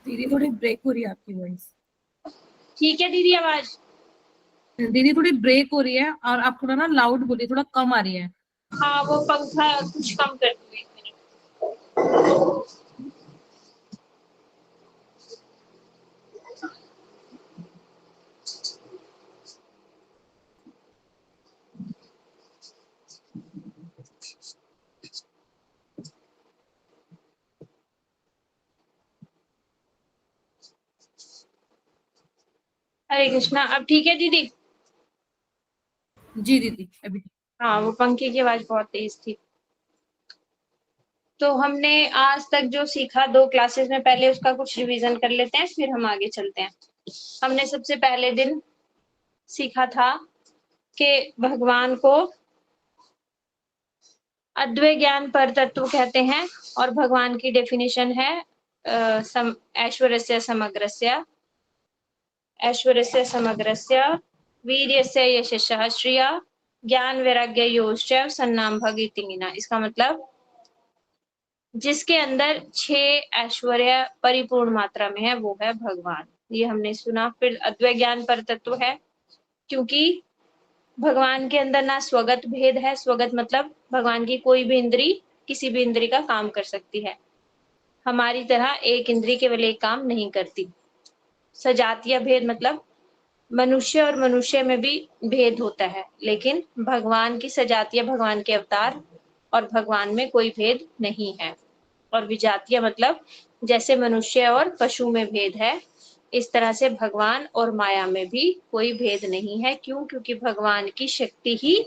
दीदी थोड़ी ब्रेक हो रही है आपकी वॉइस। ठीक है दीदी आवाज? दीदी थोड़ी ब्रेक हो रही है और आप थोड़ा ना लाउड बोलिए, थोड़ा कम आ रही है। हाँ वो पंखा कुछ कम कर दो, एक मिनट। हरे कृष्णा, अब ठीक है दीदी? जी दीदी अभी। हाँ वो पंखे की आवाज बहुत तेज थी। तो हमने आज तक जो सीखा 2 क्लासेस में, पहले उसका कुछ रिवीजन कर लेते हैं, फिर हम आगे चलते हैं। हमने सबसे पहले दिन सीखा था कि भगवान को अद्वैत ज्ञान पर तत्व कहते हैं और भगवान की डेफिनेशन है ऐश्वर्यस्य समग्रस्य, ऐश्वर्यस्य समग्रस्य, वीर्यस्य यशस्सः श्रिया, ज्ञान वैराग्य योश्च सन्नाम भगितिमिना। इसका मतलब जिसके अंदर 6 ऐश्वर्य परिपूर्ण मात्रा में है वो है भगवान। ये हमने सुना। फिर अद्वैत ज्ञान पर तत्व है, क्योंकि भगवान के अंदर ना स्वगत भेद है। स्वगत मतलब भगवान की कोई भी इंद्री किसी भी इंद्री का काम कर सकती है, हमारी तरह एक इंद्री केवल एक काम नहीं करती। सजातीय भेद मतलब मनुष्य और मनुष्य में भी भेद होता है, लेकिन भगवान की सजातीय भगवान के अवतार और भगवान में कोई भेद नहीं है। और विजातीय मतलब जैसे मनुष्य और पशु में भेद है, इस तरह से भगवान और माया में भी कोई भेद नहीं है। क्यों? क्योंकि भगवान की शक्ति ही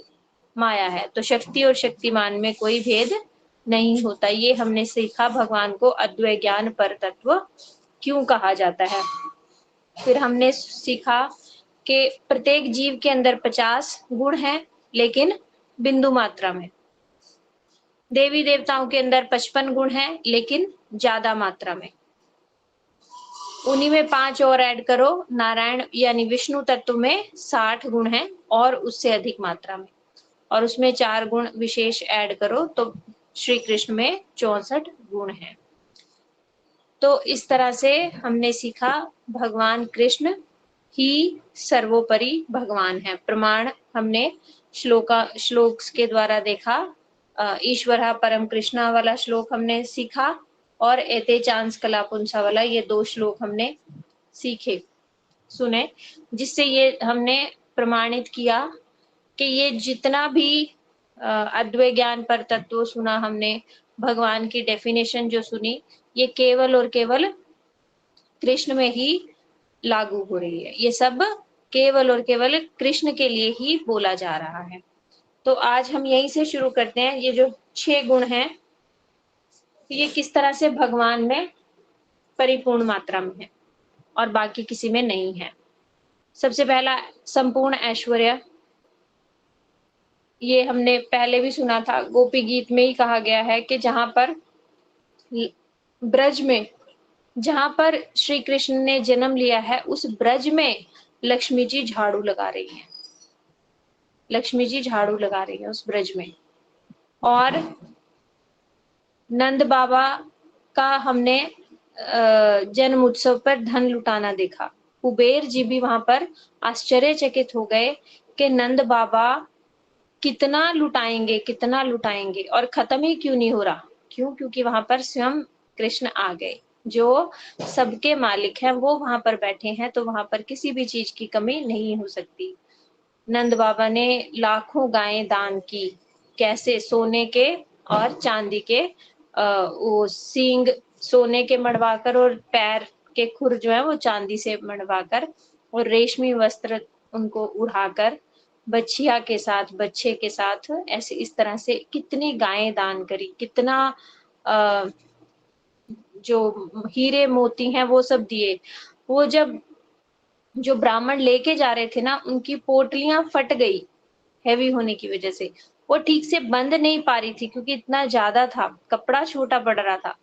माया है, तो शक्ति और शक्तिमान में कोई भेद नहीं होता। ये हमने सीखा भगवान को अद्वैत ज्ञान पर तत्व क्यों कहा जाता है। फिर हमने सीखा कि प्रत्येक जीव के अंदर 50 गुण हैं, लेकिन बिंदु मात्रा में। देवी देवताओं के अंदर 55 गुण हैं, लेकिन ज्यादा मात्रा में। उन्हीं में 5 और ऐड करो, नारायण यानी विष्णु तत्व में 60 गुण हैं और उससे अधिक मात्रा में। और उसमें 4 गुण विशेष ऐड करो तो श्री कृष्ण में 64 गुण हैं। तो इस तरह से हमने सीखा भगवान कृष्ण ही सर्वोपरि भगवान है। प्रमाण हमने श्लोक के द्वारा देखा। ईश्वर परम कृष्णा वाला श्लोक हमने सीखा और एते चांस कला पुंसा वाला, ये 2 श्लोक हमने सीखे सुने, जिससे ये हमने प्रमाणित किया कि ये जितना भी अद्वैत ज्ञान पर तत्व सुना हमने, भगवान की डेफिनेशन जो सुनी, ये केवल और केवल कृष्ण में ही लागू हो रही है। ये सब केवल और केवल कृष्ण के लिए ही बोला जा रहा है। तो आज हम यहीं से शुरू करते हैं। ये जो 6 गुण हैं, ये किस तरह से भगवान में परिपूर्ण मात्रा में है और बाकी किसी में नहीं है। सबसे पहला संपूर्ण ऐश्वर्य, ये हमने पहले भी सुना था, गोपी गीत में ही कहा गया है कि जहां पर ब्रज में, जहां पर श्री कृष्ण ने जन्म लिया है, उस ब्रज में लक्ष्मी जी झाड़ू लगा रही हैं। लक्ष्मी जी झाड़ू लगा रही है उस ब्रज में। और नंद बाबा का हमने जन्म उत्सव पर धन लुटाना देखा। कुबेर जी भी वहां पर आश्चर्यचकित हो गए कि नंद बाबा कितना लुटाएंगे, कितना लुटाएंगे और खत्म ही क्यों नहीं हो रहा। क्यों? क्योंकि वहां पर स्वयं कृष्ण आ गए, जो सबके मालिक हैं, वो वहां पर बैठे हैं, तो वहां पर किसी भी चीज की कमी नहीं हो सकती। नंद बाबा ने लाखों गायें दान की। कैसे? सोने के और चांदी के वो सींग सोने के मढ़वाकर और पैर के खुर जो है वो चांदी से मढ़वाकर और रेशमी वस्त्र उनको उड़ाकर बछिया के साथ, बच्चे के साथ, ऐसे इस तरह से कितनी गायें दान करी, कितना अ, जो हीरे मोती हैं वो सब दिए। वो जब जो ब्राह्मण लेके जा रहे थे ना, उनकी पोटलियां फट गई हैवी होने की वजह से। वो ठीक से बंद नहीं पा रही थी क्योंकि इतना ज्यादा था, कपड़ा छोटा पड़ रहा था।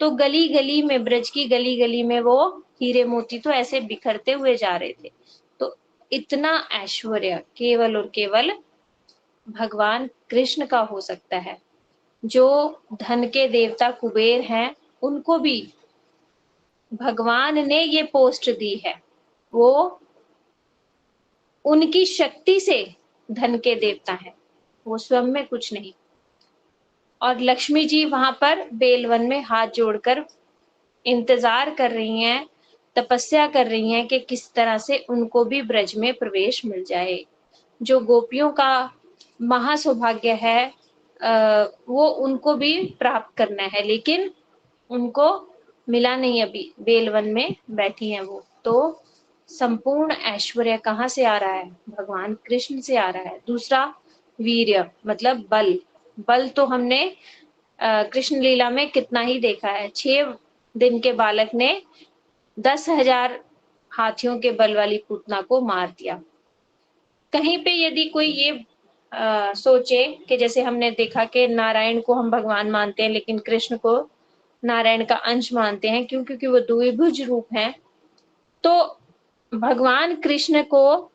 तो गली गली में, ब्रज की गली गली में वो हीरे मोती तो ऐसे बिखरते हुए जा रहे थे। तो इतना ऐश्वर्य केवल और केवल भगवान कृष्ण का हो सकता है। जो धन के देवता कुबेर हैं, उनको भी भगवान ने ये पोस्ट दी है, वो उनकी शक्ति से धन के देवता हैं, वो स्वयं में कुछ नहीं। और लक्ष्मी जी वहां पर बेलवन में हाथ जोड़कर इंतजार कर रही हैं, तपस्या कर रही हैं कि किस तरह से उनको भी ब्रज में प्रवेश मिल जाए। जो गोपियों का महासौभाग्य है वो उनको भी प्राप्त करना है, लेकिन उनको मिला नहीं, अभी बेलवन में बैठी हैं वो। तो संपूर्ण ऐश्वर्य कहाँ से आ रहा है? भगवान कृष्ण से आ रहा है। दूसरा वीर्य मतलब बल। बल तो हमने कृष्ण लीला में कितना ही देखा है। 6 दिन के बालक ने 10,000 हाथियों के बल वाली पूतना को मार दिया। कहीं पे यदि कोई ये सोचे कि जैसे हमने देखा कि नारायण को हम भगवान मानते हैं, लेकिन कृष्ण को नारायण का अंश मानते हैं, क्यों? क्योंकि वो द्विभुज रूप हैं। तो भगवान कृष्ण को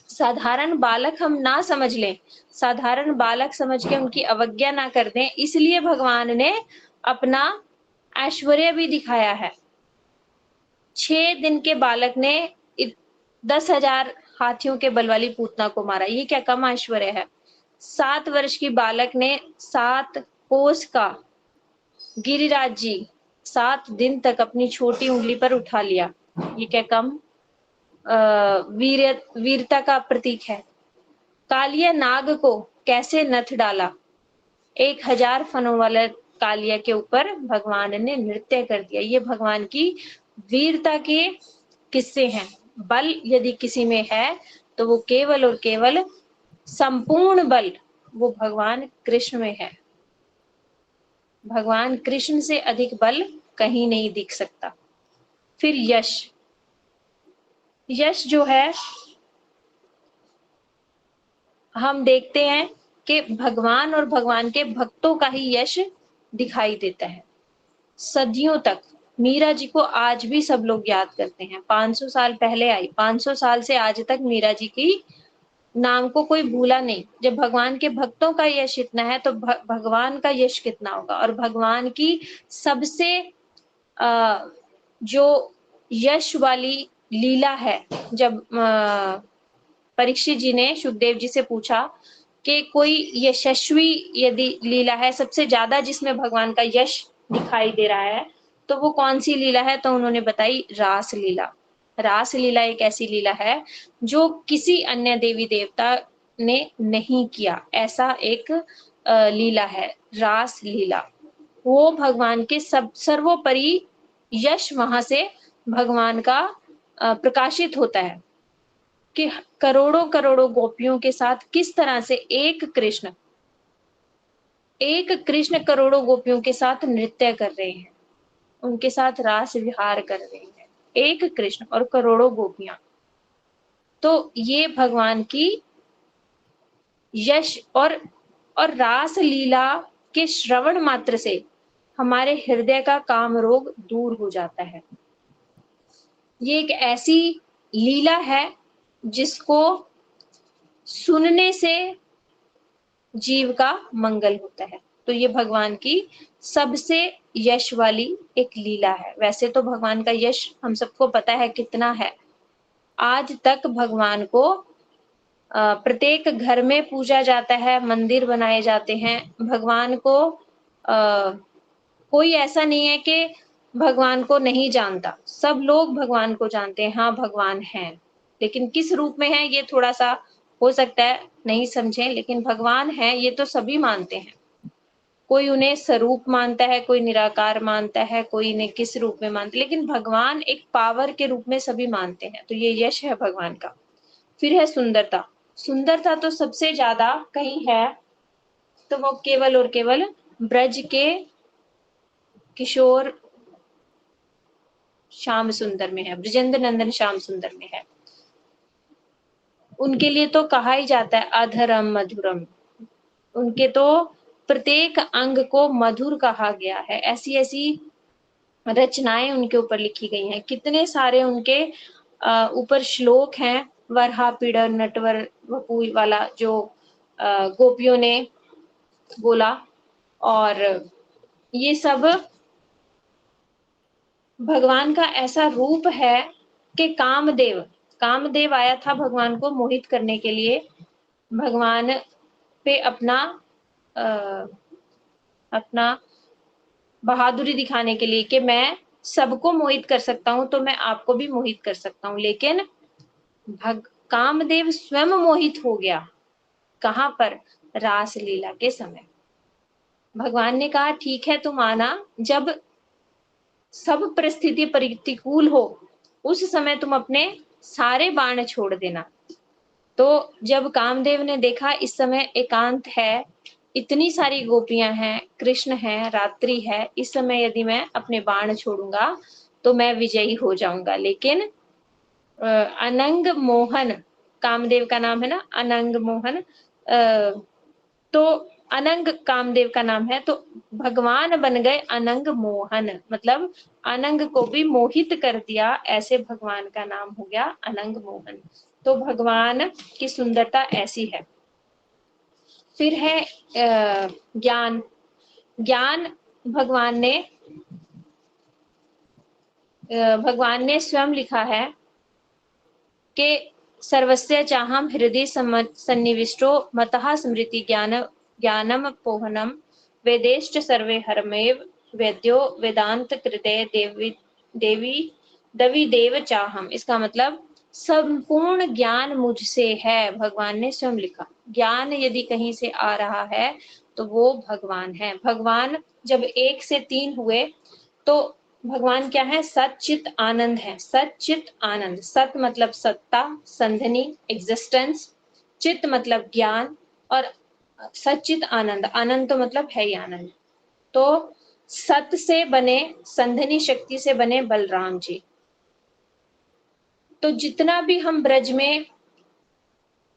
साधारण बालक हम ना समझ लें, साधारण बालक समझ के उनकी अवज्ञा ना कर दें, इसलिए भगवान ने अपना ऐश्वर्य भी दिखाया है। 6 दिन के बालक ने 10,000 हाथियों के बल वाली पूतना को मारा, ये क्या कम ऐश्वर्य है? 7 वर्ष की बालक ने 7 कोस का गिरिराज जी 7 दिन तक अपनी छोटी उंगली पर उठा लिया, ये क्या कम वीरता का प्रतीक है? कालिया नाग को कैसे नथ डाला, 1000 फनों वाले कालिया के ऊपर भगवान ने नृत्य कर दिया। ये भगवान की वीरता के किस्से हैं। बल यदि किसी में है तो वो केवल और केवल संपूर्ण बल वो भगवान कृष्ण में है। भगवान कृष्ण से अधिक बल कहीं नहीं दिख सकता। फिर यश, यश जो है हम देखते हैं कि भगवान और भगवान के भक्तों का ही यश दिखाई देता है। सदियों तक मीरा जी को आज भी सब लोग याद करते हैं। 500 साल पहले आई, 500 साल से आज तक मीरा जी की नाम को कोई भूला नहीं। जब भगवान के भक्तों का यश इतना है तो भगवान का यश कितना होगा। और भगवान की सबसे जो यश वाली लीला है, जब परीक्षित जी ने सुखदेव जी से पूछा कि कोई यशस्वी यदि लीला है, सबसे ज्यादा जिसमें भगवान का यश दिखाई दे रहा है, तो वो कौन सी लीला है? तो उन्होंने बताई रास लीला। रास लीला एक ऐसी लीला है जो किसी अन्य देवी देवता ने नहीं किया, ऐसा एक लीला है रास लीला। वो भगवान के सब सर्वोपरि यश वहां से भगवान का प्रकाशित होता है कि करोड़ों करोड़ों गोपियों के साथ किस तरह से एक कृष्ण करोड़ों गोपियों के साथ नृत्य कर रहे हैं, उनके साथ रास विहार कर रहे हैं, एक कृष्ण और करोड़ों गोपियां। तो ये भगवान की यश और रास लीला के श्रवण मात्र से हमारे हृदय का काम रोग दूर हो जाता है। ये एक ऐसी लीला है जिसको सुनने से जीव का मंगल होता है। तो ये भगवान की सबसे यश वाली एक लीला है। वैसे तो भगवान का यश हम सबको पता है कितना है। आज तक भगवान को प्रत्येक घर में पूजा जाता है, मंदिर बनाए जाते हैं। भगवान को कोई ऐसा नहीं है कि भगवान को नहीं जानता, सब लोग भगवान को जानते हैं। हाँ, भगवान हैं, लेकिन किस रूप में है ये थोड़ा सा हो सकता है नहीं समझे, लेकिन भगवान है ये तो सभी मानते हैं। कोई उन्हें स्वरूप मानता है, कोई निराकार मानता है, कोई इन्हें किस रूप में मानता है, लेकिन भगवान एक पावर के रूप में सभी मानते हैं। तो ये यश है भगवान का। फिर है सुंदरता। सुंदरता तो सबसे ज्यादा कहीं है तो वो केवल और केवल ब्रज के किशोर श्याम सुंदर में है, ब्रजेंद्र नंदन श्याम सुंदर में है। उनके लिए तो कहा ही जाता है अधरम मधुरम। उनके तो प्रत्येक अंग को मधुर कहा गया है। ऐसी ऐसी रचनाएं उनके ऊपर लिखी गई हैं। कितने सारे उनके ऊपर श्लोक हैं। वरहा पीड़ नटवर वपू वाला जो गोपियों ने बोला, और ये सब भगवान का ऐसा रूप है कि कामदेव आया था भगवान को मोहित करने के लिए, भगवान पे अपना बहादुरी दिखाने के लिए कि मैं सबको मोहित कर सकता हूँ, तो मैं आपको भी मोहित कर सकता हूँ। लेकिन कामदेव स्वयं मोहित हो गया। कहाँ पर? रासलीला के समय। भगवान ने कहा ठीक है तुम आना, जब सब परिस्थिति प्रतिकूल हो उस समय तुम अपने सारे बाण छोड़ देना। तो जब कामदेव ने देखा इस समय एकांत है, इतनी सारी गोपियां हैं, कृष्ण है, रात्रि है, इस समय यदि मैं अपने बाण छोड़ूंगा तो मैं विजयी हो जाऊंगा। लेकिन अनंग मोहन, कामदेव का नाम है ना अनंग मोहन, तो अनंग कामदेव का नाम है, तो भगवान बन गए अनंग मोहन, मतलब अनंग को भी मोहित कर दिया, ऐसे भगवान का नाम हो गया अनंग मोहन। तो भगवान की सुंदरता ऐसी है। फिर है ज्ञान। ज्ञान भगवान ने स्वयं लिखा है कि सर्वस्य चाहम हृदय सन्निविष्टो मतः स्मृति ज्ञानम पोहनम वेदेश्च सर्वे हरमेव वेद्यो वेदांत कृते दवि देव चाहम। इसका मतलब संपूर्ण ज्ञान मुझसे है, भगवान ने स्वयं लिखा। ज्ञान यदि कहीं से आ रहा है तो वो भगवान है। भगवान जब 1 से 3 हुए तो भगवान क्या है? सच्चित आनंद है। सच्चित आनंद, सत मतलब सत्ता, संधनी, एग्जिस्टेंस, चित मतलब ज्ञान, और सच्चित आनंद, आनंद तो मतलब है ही आनंद। तो सत से बने, संधनी शक्ति से बने बलराम जी। तो जितना भी हम ब्रज में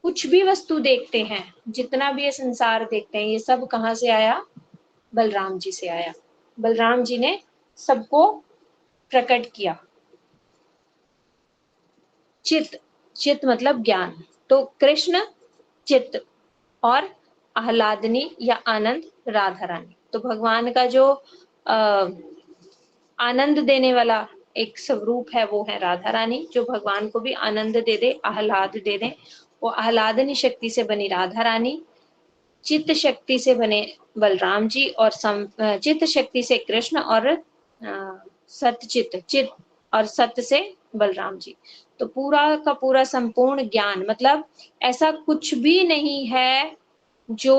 कुछ भी वस्तु देखते हैं, जितना भी ये संसार देखते हैं, ये सब कहाँ से आया? बलराम जी से आया। बलराम जी ने सबको प्रकट किया। चित मतलब ज्ञान, तो कृष्ण चित और आह्लादनी या आनंद राधा रानी। तो भगवान का जो आनंद देने वाला एक स्वरूप है वो है राधा रानी, जो भगवान को भी आनंद दे दे, आह्लाद दे दे। वो आह्लादनी शक्ति से बनी राधा रानी, चित्त शक्ति से बने बलराम जी, और चित्त शक्ति से कृष्ण, और चित्त और सत्य से बलराम जी। तो पूरा का पूरा संपूर्ण ज्ञान, मतलब ऐसा कुछ भी नहीं है जो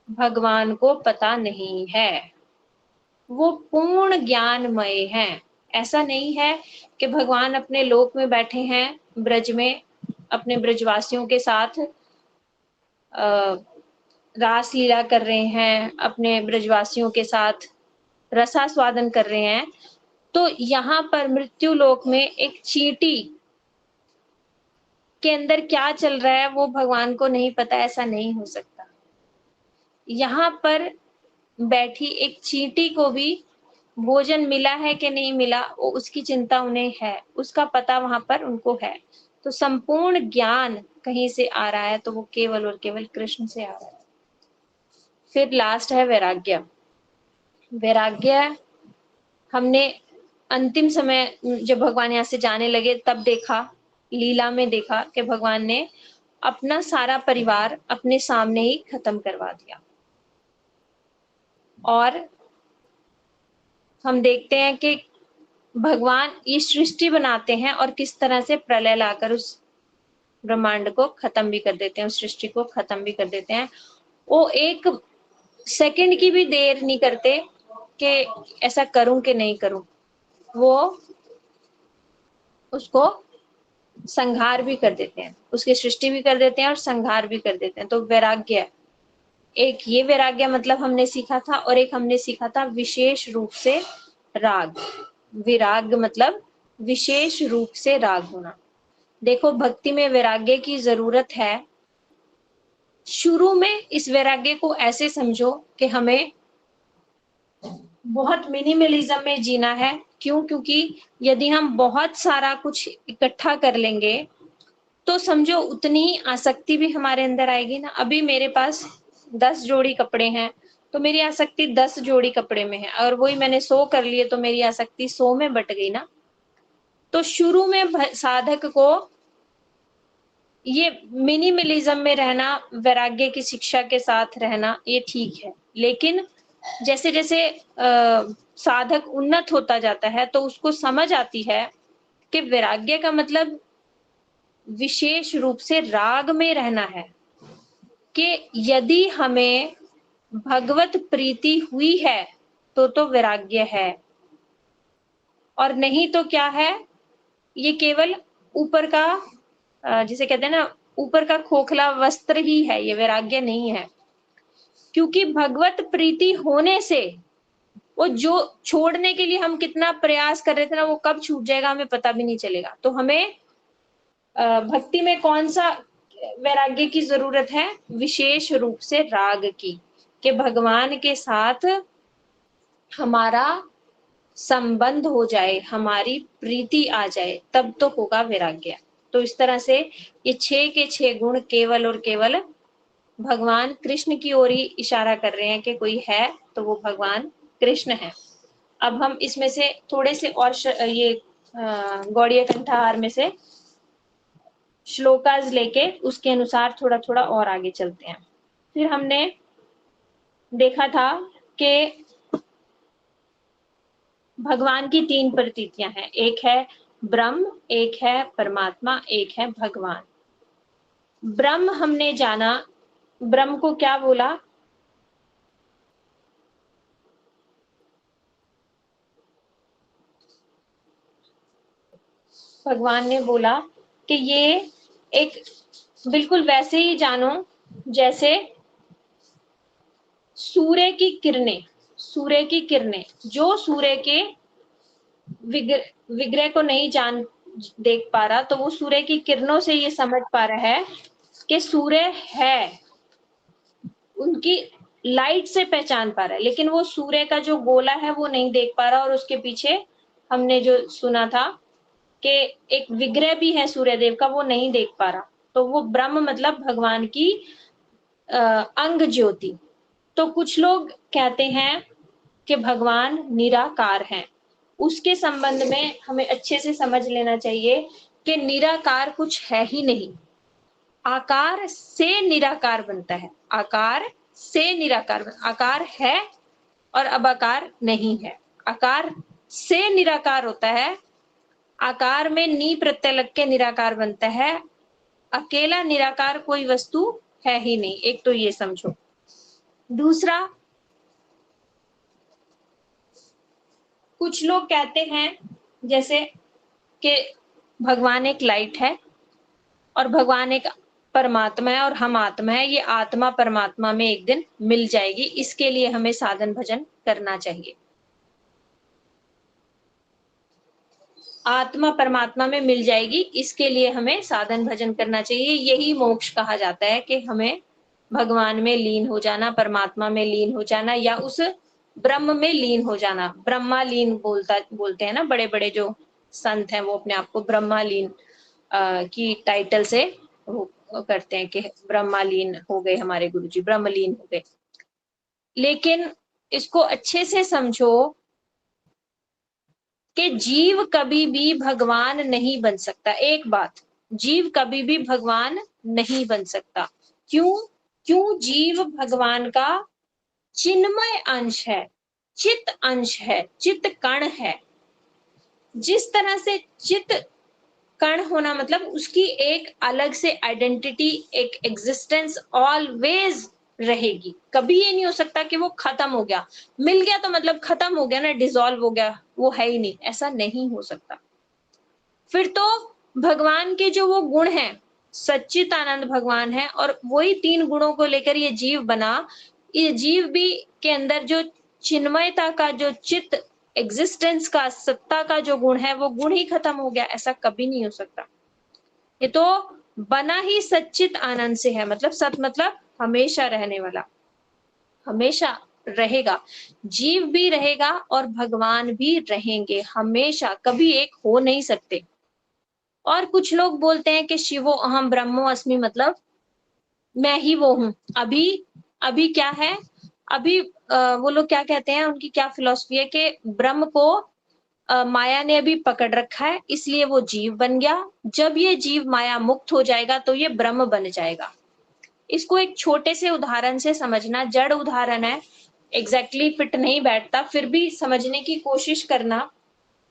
भगवान को पता नहीं है। वो पूर्ण ज्ञानमय हैं। ऐसा नहीं है कि भगवान अपने लोक में बैठे हैं ब्रज में, अपने ब्रजवासियों के साथ रास लीला कर रहे हैं, अपने ब्रजवासियों के साथ रसास्वादन कर रहे हैं। तो यहाँ पर मृत्यु लोक में एक चींटी के अंदर क्या चल रहा है वो भगवान को नहीं पता, ऐसा नहीं हो सकता। यहाँ पर बैठी एक चींटी को भी भोजन मिला है कि नहीं मिला, वो उसकी चिंता उन्हें है, उसका पता वहां पर उनको है। तो संपूर्ण ज्ञान कहीं से आ रहा है तो वो केवल और केवल कृष्ण से आ रहा है। फिर लास्ट है वैराग्य। वैराग्य हमने अंतिम समय जब भगवान यहाँ से जाने लगे तब देखा, लीला में देखा कि भगवान ने अपना सारा परिवार अपने सामने ही खत्म करवा दिया। और हम देखते हैं कि भगवान ये सृष्टि बनाते हैं और किस तरह से प्रलय लाकर उस ब्रह्मांड को खत्म भी कर देते हैं, उस सृष्टि को खत्म भी कर देते हैं। वो एक सेकंड की भी देर नहीं करते कि ऐसा करूं कि नहीं करूं, वो उसको संहार भी कर देते हैं, उसकी सृष्टि भी कर देते हैं और संहार भी कर देते हैं। तो वैराग्य, एक ये वैराग्य मतलब हमने सीखा था, और एक हमने सीखा था विशेष रूप से राग। विराग मतलब विशेष रूप से राग होना। देखो भक्ति में वैराग्य की जरूरत है। शुरू में इस वैराग्य को ऐसे समझो कि हमें बहुत मिनिमलिज्म में जीना है। क्यों? क्योंकि यदि हम बहुत सारा कुछ इकट्ठा कर लेंगे तो समझो उतनी आसक्ति भी हमारे अंदर आएगी ना। अभी मेरे पास 10 जोड़ी कपड़े हैं तो मेरी आसक्ति 10 जोड़ी कपड़े में है, और वही मैंने 100 कर लिए तो मेरी आसक्ति 100 में बट गई ना। तो शुरू में साधक को ये मिनिमलिज्म में रहना, वैराग्य की शिक्षा के साथ रहना, ये ठीक है, लेकिन जैसे जैसे साधक उन्नत होता जाता है तो उसको समझ आती है कि वैराग्य का मतलब विशेष रूप से राग में रहना है, कि यदि हमें भगवत प्रीति हुई है तो वैराग्य है, और नहीं तो क्या है, ये केवल ऊपर का जिसे कहते हैं ना, ऊपर का खोखला वस्त्र ही है, ये वैराग्य नहीं है। क्योंकि भगवत प्रीति होने से वो जो छोड़ने के लिए हम कितना प्रयास कर रहे थे ना, वो कब छूट जाएगा हमें पता भी नहीं चलेगा। तो हमें भक्ति में कौन सा वैराग्य की जरूरत है? विशेष रूप से राग की, कि भगवान के साथ हमारा संबंध हो जाए, हमारी प्रीति आ जाए, तब तो होगा वैराग्य। तो इस तरह से ये 6 के 6 गुण केवल और केवल भगवान कृष्ण की ओर ही इशारा कर रहे हैं कि कोई है तो वो भगवान कृष्ण है। अब हम इसमें से थोड़े से और ये गौड़ीय कंठाहार में से श्लोकाज लेके उसके अनुसार थोड़ा थोड़ा और आगे चलते हैं। फिर हमने देखा था कि भगवान की 3 प्रतीतियां हैं, एक है ब्रह्म, एक है परमात्मा, एक है भगवान। ब्रह्म हमने जाना, ब्रह्म को क्या बोला? भगवान ने बोला कि ये एक बिल्कुल वैसे ही जानो जैसे सूर्य की किरणें, सूर्य की किरणें जो सूर्य के विग्रह को नहीं जान देख पा रहा, तो वो सूर्य की किरणों से ये समझ पा रहा है कि सूर्य है, उनकी लाइट से पहचान पा रहा है, लेकिन वो सूर्य का जो गोला है वो नहीं देख पा रहा। और उसके पीछे हमने जो सुना था कि एक विग्रह भी है सूर्यदेव का, वो नहीं देख पा रहा। तो वो ब्रह्म मतलब भगवान की अंग ज्योति। तो कुछ लोग कहते हैं कि भगवान निराकार हैं। उसके संबंध में हमें अच्छे से समझ लेना चाहिए कि निराकार कुछ है ही नहीं, आकार से निराकार बनता है, आकार से निराकार, आकार है और अब आकार नहीं है, आकार से निराकार होता है, आकार में नी प्रत्यय लग के निराकार बनता है। अकेला निराकार कोई वस्तु है ही नहीं, एक तो ये समझो। दूसरा, कुछ लोग कहते हैं जैसे कि भगवान एक लाइट है और भगवान एक परमात्मा है और हम आत्मा है, ये आत्मा परमात्मा में एक दिन मिल जाएगी, इसके लिए हमें साधन भजन करना चाहिए। आत्मा परमात्मा में मिल जाएगी, इसके लिए हमें साधन भजन करना चाहिए। यही मोक्ष कहा जाता है कि हमें भगवान में लीन हो जाना, परमात्मा में लीन हो जाना, या उस ब्रह्म में लीन हो जाना। ब्रह्मालीन बोलते हैं ना, बड़े बड़े जो संत हैं वो अपने आप को ब्रह्मालीन की टाइटल से वो करते हैं कि ब्रह्मालीन हो गए हमारे गुरुजी, ब्रह्मलीन हो गए। लेकिन इसको अच्छे से समझो कि जीव कभी भी भगवान नहीं बन सकता। एक बात, जीव कभी भी भगवान नहीं बन सकता। क्यों? क्यों? जीव भगवान का चिन्मय अंश है, चित अंश है, चित कण है। जिस तरह से चित कण होना मतलब उसकी एक अलग से आइडेंटिटी, एक एग्जिस्टेंस ऑलवेज रहेगी। कभी ये नहीं हो सकता कि वो खत्म हो गया, मिल गया तो मतलब खत्म हो गया ना, डिसॉल्व हो गया, वो है ही नहीं, ऐसा नहीं हो सकता। फिर तो भगवान के जो वो गुण हैं, सच्चिदानंद भगवान है, और वही 3 गुणों को लेकर ये जीव बना। ये जीव भी के अंदर जो चिन्मयता का, जो चित एग्जिस्टेंस का, सत्ता का जो गुण है, वो गुण ही खत्म हो गया, ऐसा कभी नहीं हो सकता। ये तो बना ही सच्चित आनंद से है, मतलब सत मतलब हमेशा रहने वाला, हमेशा रहेगा। जीव भी रहेगा और भगवान भी रहेंगे हमेशा, कभी एक हो नहीं सकते। और कुछ लोग बोलते हैं कि शिवो अहम ब्रह्मो अस्मि, मतलब मैं ही वो हूं। अभी अभी क्या है, अभी वो लोग क्या कहते हैं, उनकी क्या फिलॉसफी है कि ब्रह्म को माया ने अभी पकड़ रखा है, इसलिए वो जीव बन गया। जब ये जीव माया मुक्त हो जाएगा तो ये ब्रह्म बन जाएगा। इसको एक छोटे से उदाहरण से समझना, जड़ उदाहरण है, एग्जैक्टली फिट नहीं बैठता, फिर भी समझने की कोशिश करना।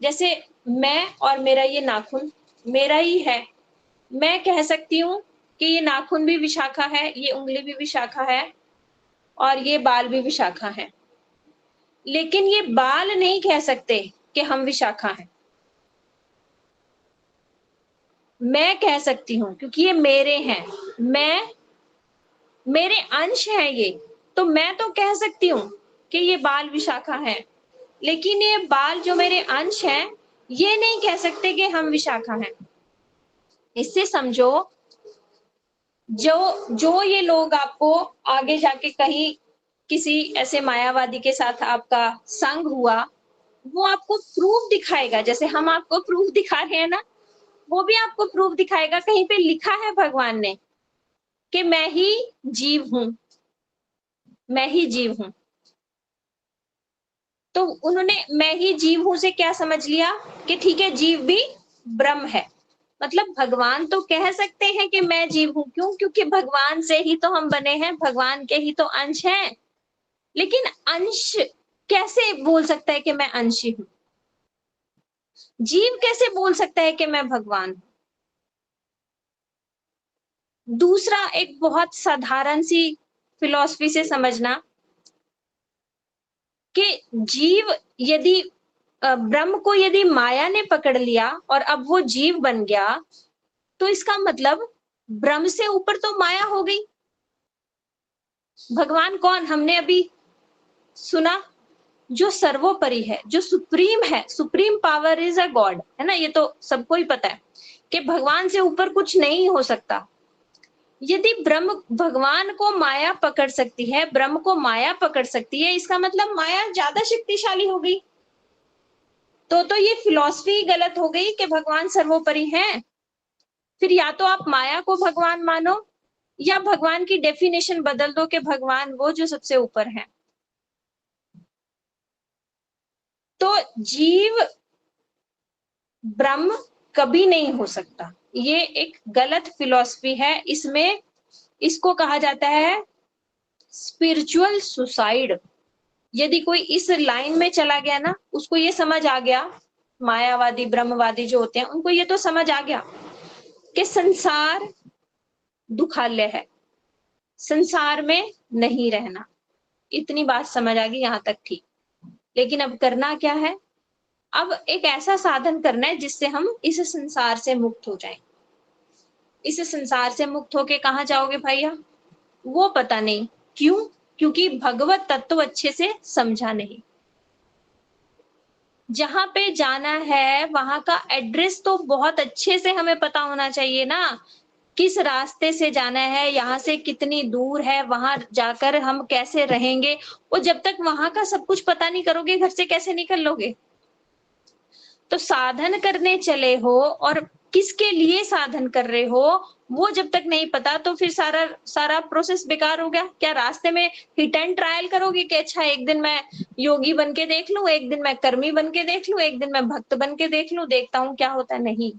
जैसे मैं और मेरा ये नाखून मेरा ही है, मैं कह सकती हूँ कि ये नाखून भी विशाखा है, ये उंगली भी विशाखा है और ये बाल भी विशाखा है, लेकिन ये बाल नहीं कह सकते कि हम विशाखा हैं। मैं कह सकती हूँ क्योंकि ये मेरे हैं, मेरे अंश हैं ये, तो मैं तो कह सकती हूँ कि ये बाल विशाखा है, लेकिन ये बाल जो मेरे अंश हैं ये नहीं कह सकते कि हम विशाखा हैं। इससे समझो, जो जो ये लोग आपको आगे जाके कहीं किसी ऐसे मायावादी के साथ आपका संग हुआ, वो आपको प्रूफ दिखाएगा, जैसे हम आपको प्रूफ दिखा रहे हैं ना, वो भी आपको प्रूफ दिखाएगा। कहीं पे लिखा है भगवान ने कि मैं ही जीव हूं, मैं ही जीव हूं। तो उन्होंने मैं ही जीव हूं से क्या समझ लिया कि ठीक है, जीव भी ब्रह्म है। मतलब भगवान तो कह सकते हैं कि मैं जीव हूं, क्यों? क्योंकि भगवान से ही तो हम बने हैं, भगवान के ही तो अंश हैं। लेकिन अंश कैसे बोल सकता है कि मैं अंशी हूं? जीव कैसे बोल सकता है कि मैं भगवान हूं? दूसरा, एक बहुत साधारण सी फिलॉसफी से समझना कि जीव यदि ब्रह्म को यदि माया ने पकड़ लिया और अब वो जीव बन गया, तो इसका मतलब ब्रह्म से ऊपर तो माया हो गई। भगवान कौन? हमने अभी सुना, जो सर्वोपरि है, जो सुप्रीम है, supreme power is a God, है ना? ये तो सबको ही पता है कि भगवान से ऊपर कुछ नहीं हो सकता। यदि ब्रह्म भगवान को माया पकड़ सकती है, ब्रह्म को माया पकड़ सकती है, इसका मतलब माया ज्यादा शक्तिशाली हो गई। तो ये फिलॉसफी गलत हो गई कि भगवान सर्वोपरि हैं। फिर या तो आप माया को भगवान मानो या भगवान की डेफिनेशन बदल दो कि भगवान वो जो सबसे ऊपर है। तो जीव ब्रह्म कभी नहीं हो सकता, ये एक गलत फिलॉसफी है। इसमें इसको कहा जाता है स्पिरिचुअल सुसाइड। यदि कोई इस लाइन में चला गया ना, उसको ये समझ आ गया, मायावादी ब्रह्मवादी जो होते हैं उनको ये तो समझ आ गया कि संसार दुखालय है, संसार में नहीं रहना। इतनी बात समझ आ गई, यहां तक ठीक। लेकिन अब करना क्या है? अब एक ऐसा साधन करना है जिससे हम इस संसार से मुक्त हो जाएं। इस संसार से मुक्त होके कहाँ जाओगे भैया? वो पता नहीं। क्यों? क्योंकि भगवत तत्व अच्छे से समझा नहीं। जहां पे जाना है वहां का एड्रेस तो बहुत अच्छे से हमें पता होना चाहिए ना, किस रास्ते से जाना है, यहाँ से कितनी दूर है, वहां जाकर हम कैसे रहेंगे। वो जब तक वहां का सब कुछ पता नहीं करोगे, घर से कैसे निकल लोगे? तो साधन करने चले हो और किसके लिए साधन कर रहे हो, वो जब तक नहीं पता तो फिर सारा सारा प्रोसेस बेकार हो गया। क्या रास्ते में हिट एंड ट्रायल करोगे कि अच्छा एक दिन मैं योगी बन के देख लूं, एक दिन मैं कर्मी बन के देख लूं, एक दिन मैं भक्त बन के देख लूं, देखता हूं क्या होता है? नहीं।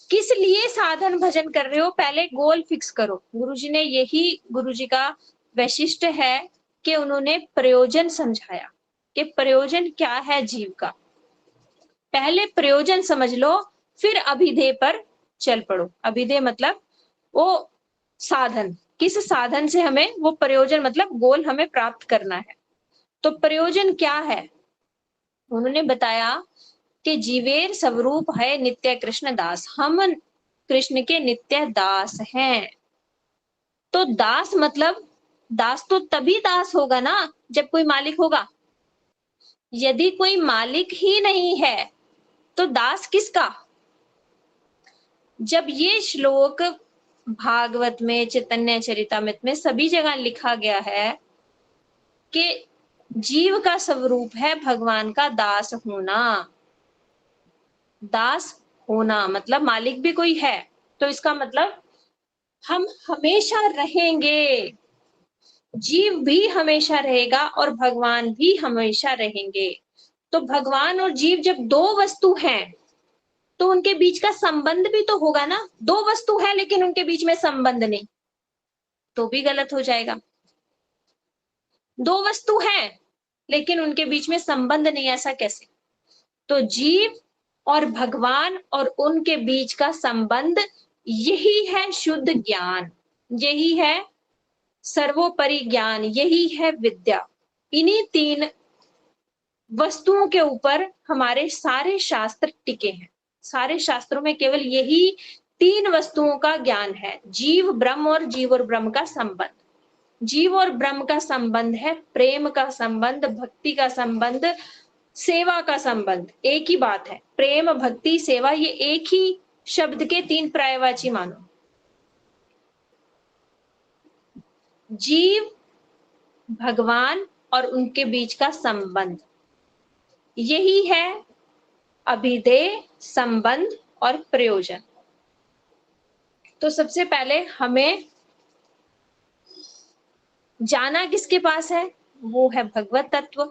किस लिए साधन भजन कर रहे हो, पहले गोल फिक्स करो। गुरुजी ने यही, गुरुजी का वैशिष्ट है कि उन्होंने प्रयोजन समझाया कि प्रयोजन क्या है जीव का। पहले प्रयोजन समझ लो, फिर अभिधेय पर चल पड़ो। अभिधेय मतलब वो साधन, किस साधन से हमें वो प्रयोजन मतलब गोल हमें प्राप्त करना है। तो प्रयोजन क्या है? उन्होंने बताया कि जीवेर स्वरूप है नित्य कृष्ण दास, हम कृष्ण के नित्य दास हैं। तो दास मतलब, दास तो तभी दास होगा ना जब कोई मालिक होगा। यदि कोई मालिक ही नहीं है तो दास किसका? जब ये श्लोक भागवत में, चैतन्य चरितामृत में सभी जगह लिखा गया है कि जीव का स्वरूप है भगवान का दास होना। दास होना मतलब मालिक भी कोई है, तो इसका मतलब हम हमेशा रहेंगे। जीव भी हमेशा रहेगा और भगवान भी हमेशा रहेंगे। तो भगवान और जीव जब दो वस्तु हैं तो उनके बीच का संबंध भी तो होगा ना। दो वस्तु है लेकिन उनके बीच में संबंध नहीं, तो भी गलत हो जाएगा। दो वस्तु है लेकिन उनके बीच में संबंध नहीं, ऐसा कैसे? तो जीव और भगवान और उनके बीच का संबंध, यही है शुद्ध ज्ञान, यही है सर्वोपरि ज्ञान, यही है विद्या। इन्हीं तीन वस्तुओं के ऊपर हमारे सारे शास्त्र टिके हैं। सारे शास्त्रों में केवल यही तीन वस्तुओं का ज्ञान है, जीव ब्रह्म और जीव और ब्रह्म का संबंध। जीव और ब्रह्म का संबंध है प्रेम का संबंध, भक्ति का संबंध, सेवा का संबंध। एक ही बात है, प्रेम भक्ति सेवा, ये एक ही शब्द के तीन पर्यायवाची मानो। जीव, भगवान और उनके बीच का संबंध, यही है अभिधेय, संबंध और प्रयोजन। तो सबसे पहले हमें जाना किसके पास है, वो है भगवत तत्व।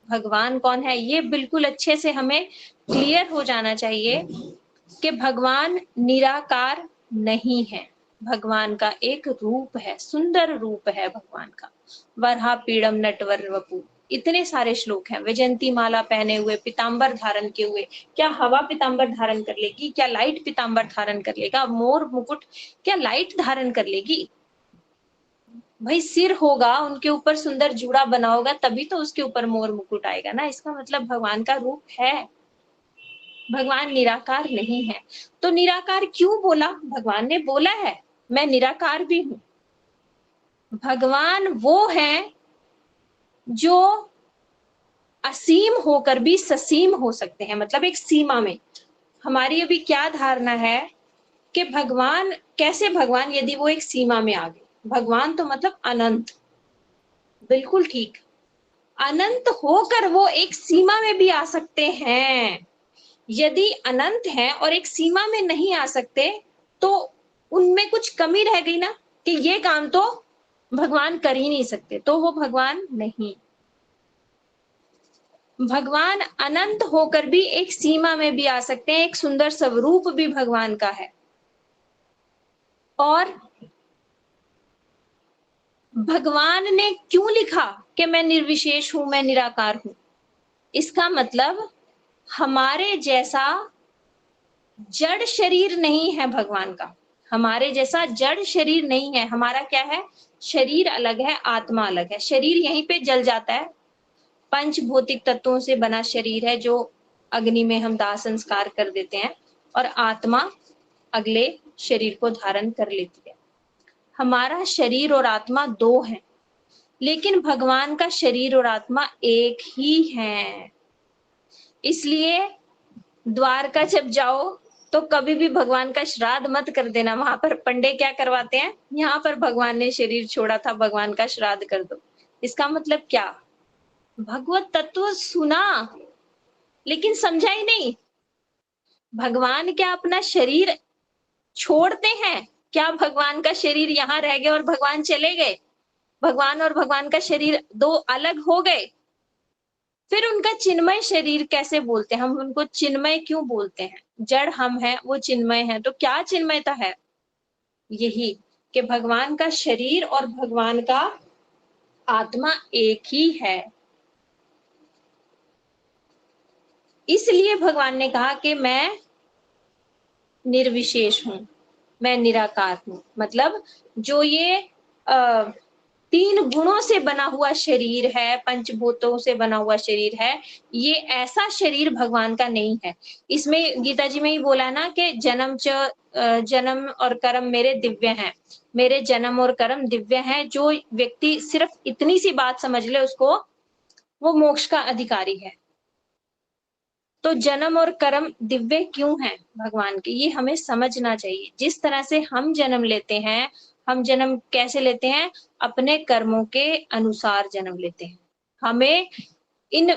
भगवान कौन है ये बिल्कुल अच्छे से हमें क्लियर हो जाना चाहिए कि भगवान निराकार नहीं है, भगवान का एक रूप है, सुंदर रूप है भगवान का। वरहा पीड़म नटवर वपु, इतने सारे श्लोक हैं। वैजयंती माला पहने हुए, पीताम्बर धारण किए हुए, क्या हवा पीताम्बर धारण कर लेगी? क्या लाइट पीताम्बर धारण कर लेगा? मोर मुकुट क्या लाइट धारण कर लेगी? भाई सिर होगा, उनके ऊपर सुंदर जूड़ा बना होगा, तभी तो उसके ऊपर मोर मुकुट आएगा ना। इसका मतलब भगवान का रूप है, भगवान निराकार नहीं है। तो निराकार क्यों बोला? भगवान ने बोला है मैं निराकार भी हूं। भगवान वो है जो असीम होकर भी ससीम हो सकते हैं, मतलब एक सीमा में। हमारी अभी क्या धारणा है कि भगवान कैसे, भगवान यदि वो एक सीमा में आ गए, भगवान तो मतलब अनंत, बिल्कुल ठीक, अनंत होकर वो एक सीमा में भी आ सकते हैं। यदि अनंत है और एक सीमा में नहीं आ सकते तो उनमें कुछ कमी रह गई ना, कि ये काम तो भगवान कर ही नहीं सकते, तो वो भगवान नहीं। भगवान अनंत होकर भी एक सीमा में भी आ सकते हैं, एक सुंदर स्वरूप भी भगवान का है। और भगवान ने क्यों लिखा कि मैं निर्विशेष हूं, मैं निराकार हूं? इसका मतलब हमारे जैसा जड़ शरीर नहीं है भगवान का, हमारे जैसा जड़ शरीर नहीं है। हमारा क्या है, शरीर अलग है, आत्मा अलग है। शरीर यहीं पे जल जाता है, पंच भौतिक तत्वों से बना शरीर है जो अग्नि में हम दाह संस्कार कर देते हैं, और आत्मा अगले शरीर को धारण कर लेती है। हमारा शरीर और आत्मा दो हैं, लेकिन भगवान का शरीर और आत्मा एक ही है। इसलिए द्वारका जब जाओ तो कभी भी भगवान का श्राद्ध मत कर देना। वहां पर पंडे क्या करवाते हैं, यहाँ पर भगवान ने शरीर छोड़ा था, भगवान का श्राद्ध कर दो। इसका मतलब क्या, भगवत तत्व सुना लेकिन समझा ही नहीं। भगवान क्या अपना शरीर छोड़ते हैं? क्या भगवान का शरीर यहाँ रह गया और भगवान चले गए? भगवान और भगवान का शरीर दो अलग हो गए? फिर उनका चिन्मय शरीर कैसे बोलते हैं? हम उनको चिन्मय क्यों बोलते हैं? जड़ हम हैं, वो चिन्मय है, तो क्या चिन्मयता है? यही कि भगवान का शरीर और भगवान का आत्मा एक ही है। इसलिए भगवान ने कहा कि मैं निर्विशेष हूं, मैं निराकार हूं। मतलब जो ये तीन गुणों से बना हुआ शरीर है, पंचभूतों से बना हुआ शरीर है, ये ऐसा शरीर भगवान का नहीं है। इसमें गीता जी में ही बोला ना कि जन्म और कर्म मेरे दिव्य हैं, मेरे जन्म और कर्म दिव्य हैं। जो व्यक्ति सिर्फ इतनी सी बात समझ ले उसको, वो मोक्ष का अधिकारी है। तो जन्म और कर्म दिव्य क्यों हैं भगवान के, ये हमें समझना चाहिए। जिस तरह से हम जन्म लेते हैं, हम जन्म कैसे लेते हैं? अपने कर्मों के अनुसार जन्म लेते हैं। हमें इन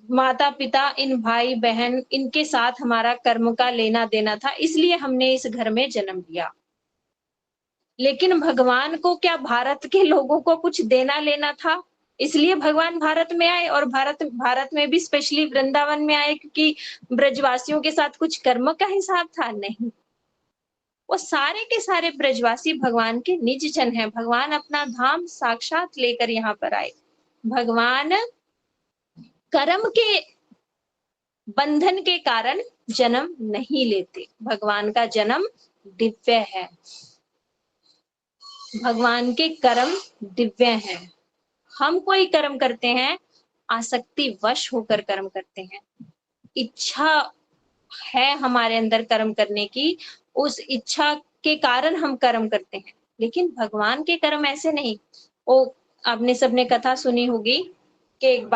माता पिता, इन भाई बहन, इनके साथ हमारा कर्म का लेना देना था, इसलिए हमने इस घर में जन्म लिया। लेकिन भगवान को क्या भारत के लोगों को कुछ देना लेना था? इसलिए भगवान भारत में आए और भारत में भी स्पेशली वृंदावन में आए क्योंकि ब्रजवासियों के साथ कुछ कर्म का हिसाब था? नहीं। वो सारे के सारे ब्रजवासी भगवान के निज जन हैं। भगवान अपना धाम साक्षात लेकर यहाँ पर आए। भगवान कर्म के बंधन के कारण जन्म नहीं लेते। भगवान का जन्म दिव्य है। भगवान के कर्म दिव्य हैं। हम कोई कर्म करते हैं, आसक्ति वश होकर कर्म करते हैं। इच्छा है हमारे अंदर कर्म करने की, उस इच्छा के कारण हम कर्म करते हैं। लेकिन भगवान के कर्म ऐसे नहीं। वो आपने सबने कथा सुनी होगी कि एक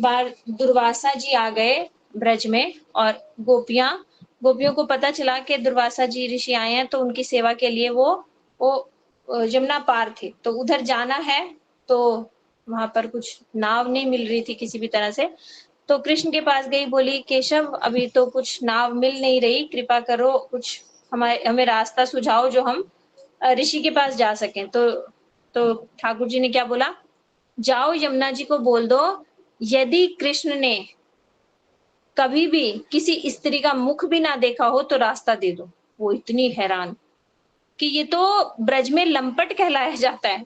बार दुर्वासा जी आ गए ब्रज में और गोपियों को पता चला कि दुर्वासा जी ऋषि आए हैं, तो उनकी सेवा के लिए वो यमुना पार थे, तो उधर जाना है, तो वहां पर कुछ नाव नहीं मिल रही थी किसी भी तरह से। तो कृष्ण के पास गई, बोली केशव अभी तो कुछ नाव मिल नहीं रही, कृपा करो कुछ हमें रास्ता सुझाओ जो हम ऋषि के पास जा सकें। तो ठाकुर जी ने क्या बोला, जाओ यमुना जी को बोल दो, यदि कृष्ण ने कभी भी किसी स्त्री का मुख भी ना देखा हो तो रास्ता दे दो। वो इतनी हैरान कि ये तो ब्रज में लंपट कहलाया जाता है,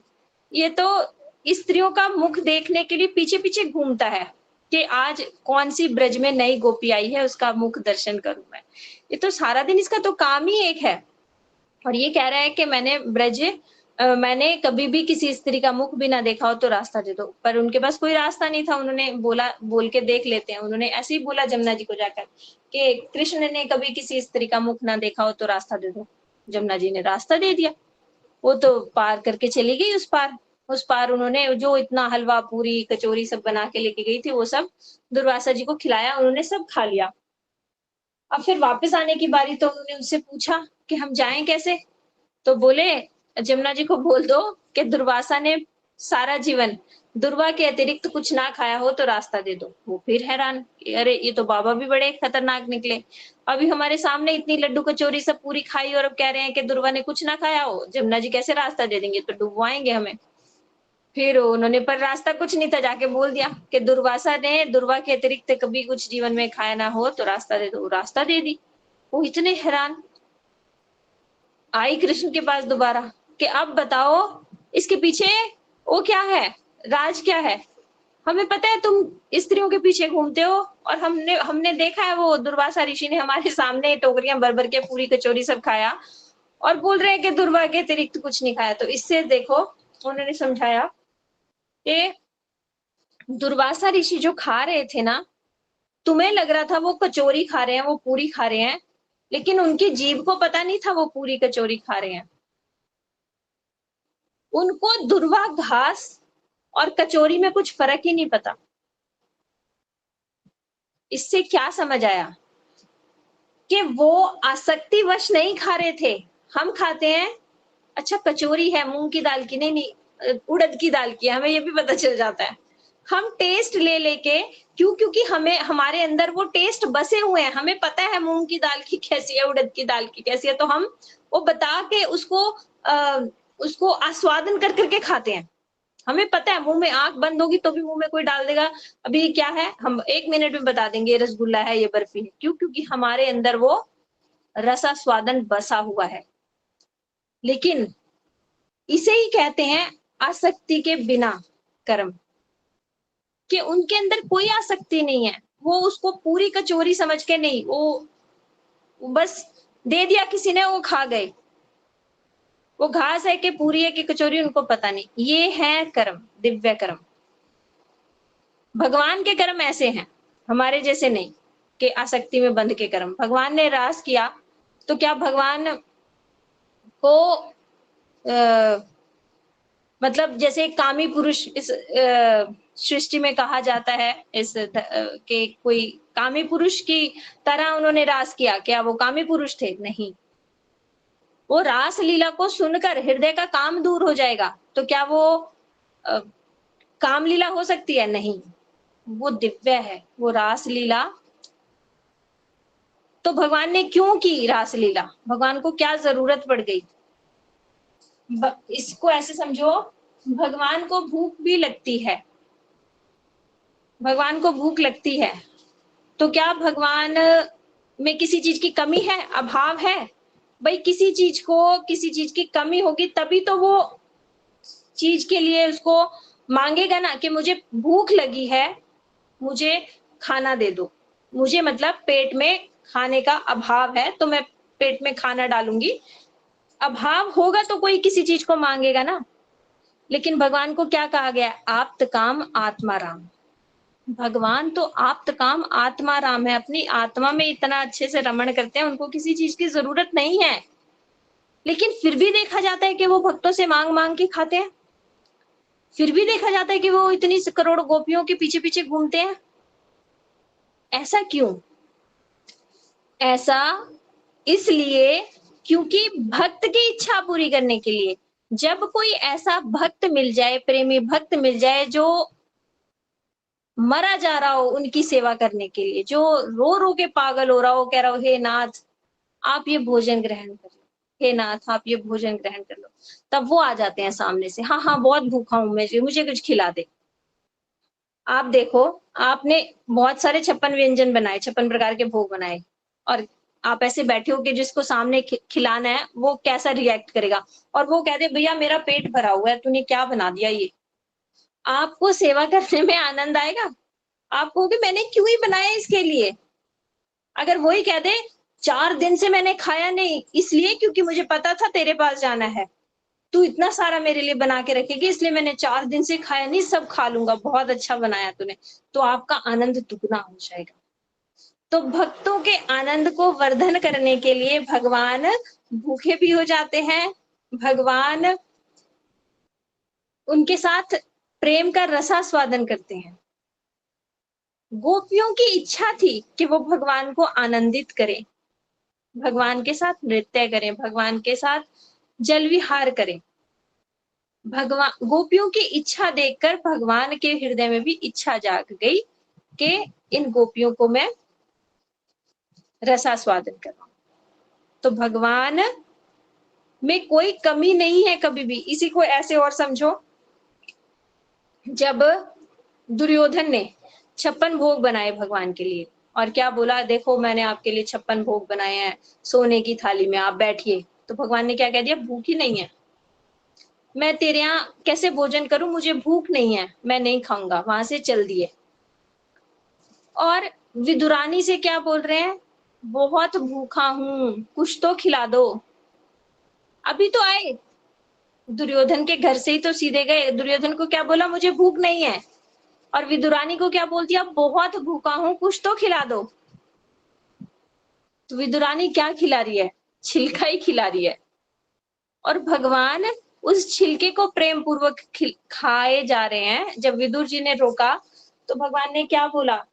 ये तो स्त्रियों का मुख देखने के लिए पीछे पीछे घूमता है कि आज कौन सी ब्रज में नई गोपी आई है, उसका मुख दर्शन करूं मैं। ये तो सारा दिन इसका तो काम ही एक है। और ये कह रहा है कि मैंने कभी भी किसी स्त्री का मुख भी ना देखा हो तो रास्ता दे दो। पर उनके पास कोई रास्ता नहीं था। उन्होंने बोल के देख लेते हैं। उन्होंने ऐसे ही बोला जमुना जी को जाकर कि कृष्ण ने कभी किसी स्त्री का मुख ना देखा हो तो रास्ता दे दो। जमुना जी ने रास्ता दे दिया। वो तो पार करके चली गई उस पार उन्होंने जो इतना हलवा पूरी कचौरी सब बना के लेके गई थी, वो सब दुर्वासा जी को खिलाया, उन्होंने सब खा लिया। अब फिर वापस आने की बारी, तो उन्होंने उससे पूछा कि हम जाएं कैसे? तो बोले जमुना जी को बोल दो कि दुर्वासा ने सारा जीवन दुर्वा के अतिरिक्त कुछ ना खाया हो तो रास्ता दे दो। वो फिर हैरान, अरे ये तो बाबा भी बड़े खतरनाक निकले, अभी हमारे सामने इतनी लड्डू कचौरी सब पूरी खाई और अब कह रहे हैं कि दुर्वा ने कुछ ना खाया हो, जमुना जी कैसे रास्ता दे देंगे, तो डुबवाएंगे हमें। फिर उन्होंने, पर रास्ता कुछ नहीं था, जाके बोल दिया कि दुर्वासा ने दुर्वा के अतिरिक्त कभी कुछ जीवन में खाया ना हो तो रास्ता दे दो। रास्ता दे दी। वो इतने हैरान, आई कृष्ण के पास दोबारा कि अब बताओ इसके पीछे वो क्या है, राज क्या है? हमें पता है तुम स्त्रियों के पीछे घूमते हो और हमने हमने देखा है वो दुर्वासा ऋषि ने हमारे सामने टोकरियां भर भर के पूरी कचौरी सब खाया और बोल रहे हैं कि दुर्वा के अतिरिक्त कुछ नहीं खाया। तो इससे देखो, उन्होंने समझाया कि दुर्वासा ऋषि जो खा रहे थे ना, तुम्हें लग रहा था वो कचौरी खा रहे हैं, वो पूरी खा रहे हैं, लेकिन उनकी जीभ को पता नहीं था वो पूरी कचौरी खा रहे हैं। उनको दुर्वा घास और कचौरी में कुछ फर्क ही नहीं पता। इससे क्या समझ आया कि वो आसक्तिवश नहीं खा रहे थे। हम खाते हैं, अच्छा कचौरी है मूंग की दाल की, नहीं नहीं उड़द की दाल की, हमें ये भी पता चल जाता है। हम टेस्ट ले लेके, क्योंकि हमें हमारे अंदर वो टेस्ट बसे हुए हैं, हमें पता है मूंग की दाल की कैसी है, उड़द की दाल की कैसी है, तो हम वो बता के उसको आस्वादन कर करके खाते हैं। हमें पता है मुंह में आंख बंद होगी तो भी मुंह में कोई डाल देगा, अभी क्या है हम 1 मिनट में बता देंगे ये रसगुल्ला है, ये बर्फी है। क्यों? क्योंकि हमारे अंदर वो रसास्वादन बसा हुआ है। लेकिन इसे ही कहते हैं आसक्ति के बिना कर्म, कि उनके अंदर कोई आसक्ति नहीं है। वो उसको पूरी कचौरी समझ के नहीं, वो बस दे दिया किसी ने, वो खा गए। वो घास है कि पूरी है कि कचौरी, उनको पता नहीं। ये है कर्म, दिव्य कर्म। भगवान के कर्म ऐसे हैं, हमारे जैसे नहीं कि आसक्ति में बंध के कर्म। भगवान ने रास किया तो क्या भगवान को मतलब जैसे कामी पुरुष इस सृष्टि में कहा जाता है, कि कोई कामी पुरुष की तरह उन्होंने रास किया, क्या वो कामी पुरुष थे? नहीं। वो रास लीला को सुनकर हृदय का काम दूर हो जाएगा, तो क्या वो काम लीला हो सकती है? नहीं। वो दिव्य है, वो रास लीला। तो भगवान ने क्यों की रासलीला, भगवान को क्या जरूरत पड़ गई? इसको ऐसे समझो, भगवान को भूख भी लगती है, भगवान को भूख लगती है, तो क्या भगवान में किसी चीज की कमी है, अभाव है? भाई किसी चीज की कमी होगी तभी तो वो चीज के लिए उसको मांगेगा ना, कि मुझे भूख लगी है, मुझे खाना दे दो, मुझे मतलब पेट में खाने का अभाव है तो मैं पेट में खाना डालूंगी। अभाव होगा तो कोई किसी चीज को मांगेगा ना। लेकिन भगवान को क्या कहा गया है? आप्त काम आत्मा राम। भगवान तो आप्त काम आत्मा राम है, अपनी आत्मा में इतना अच्छे से रमण करते हैं, उनको किसी चीज की जरूरत नहीं है। लेकिन फिर भी देखा जाता है कि वो भक्तों से मांग मांग के खाते हैं, फिर भी देखा जाता है कि वो इतनी करोड़ गोपियों के पीछे पीछे घूमते हैं। ऐसा क्यों? ऐसा इसलिए क्योंकि भक्त की इच्छा पूरी करने के लिए, जब कोई ऐसा भक्त मिल जाए, प्रेमी भक्त मिल जाए जो मरा जा रहा हो उनकी सेवा करने के लिए, जो रो रो के पागल हो रहा हो, कह रहा हो हे नाथ आप ये भोजन ग्रहण कर लो, हे नाथ आप ये भोजन ग्रहण कर लो, तब वो आ जाते हैं सामने से, हाँ हाँ बहुत भूखा हूं मैं, मुझे कुछ खिला दे। आप देखो, आपने बहुत सारे 56 व्यंजन बनाए, 56 प्रकार के भोग बनाए, और आप ऐसे बैठे हो कि जिसको सामने खिलाना है वो कैसा रिएक्ट करेगा, और वो कहते भैया मेरा पेट भरा हुआ है, तूने क्या बना दिया ये? आपको सेवा करने में आनंद आएगा? आप कहोगे मैंने क्यों ही बनाया इसके लिए? अगर वही कह दे 4 दिन से मैंने खाया नहीं इसलिए क्योंकि मुझे पता था तेरे पास जाना है, तू इतना सारा मेरे लिए बना के रखेगी इसलिए मैंने 4 दिन से खाया नहीं, सब खा लूंगा, बहुत अच्छा बनाया तूने, तो आपका आनंद दुगना हो जाएगा। तो भक्तों के आनंद को वर्धन करने के लिए भगवान भूखे भी हो जाते हैं, भगवान उनके साथ प्रेम का रसास्वादन करते हैं। गोपियों की इच्छा थी कि वो भगवान को आनंदित करें, भगवान के साथ नृत्य करें, भगवान के साथ जल विहार करें। भगवान गोपियों की इच्छा देखकर भगवान के हृदय में भी इच्छा जाग गई कि इन गोपियों को मैं रसास्वादन कराऊं। तो भगवान में कोई कमी नहीं है कभी भी। इसी को ऐसे और समझो, जब दुर्योधन ने 56 भोग बनाए भगवान के लिए और क्या बोला, देखो मैंने आपके लिए 56 भोग बनाए हैं सोने की थाली में, आप बैठिए, तो भगवान ने क्या कह दिया, भूख ही नहीं है, मैं तेरे यहाँ कैसे भोजन करूं, मुझे भूख नहीं है, मैं नहीं खाऊंगा, वहां से चल दिए। और विदुरानी से क्या बोल रहे हैं, बहुत भूखा हूं, कुछ तो खिला दो। अभी तो आए दुर्योधन के घर से ही तो सीधे गए, दुर्योधन को क्या बोला, मुझे भूख नहीं है, और विदुरानी को क्या बोलती है, बहुत भूखा हूं, कुछ तो खिला दो। तो विदुरानी क्या खिला रही है, छिलका ही खिला रही है, और भगवान उस छिलके को प्रेम पूर्वक खाए जा रहे हैं। जब विदुर जी ने रोका तो भगवान ने क्या बोला,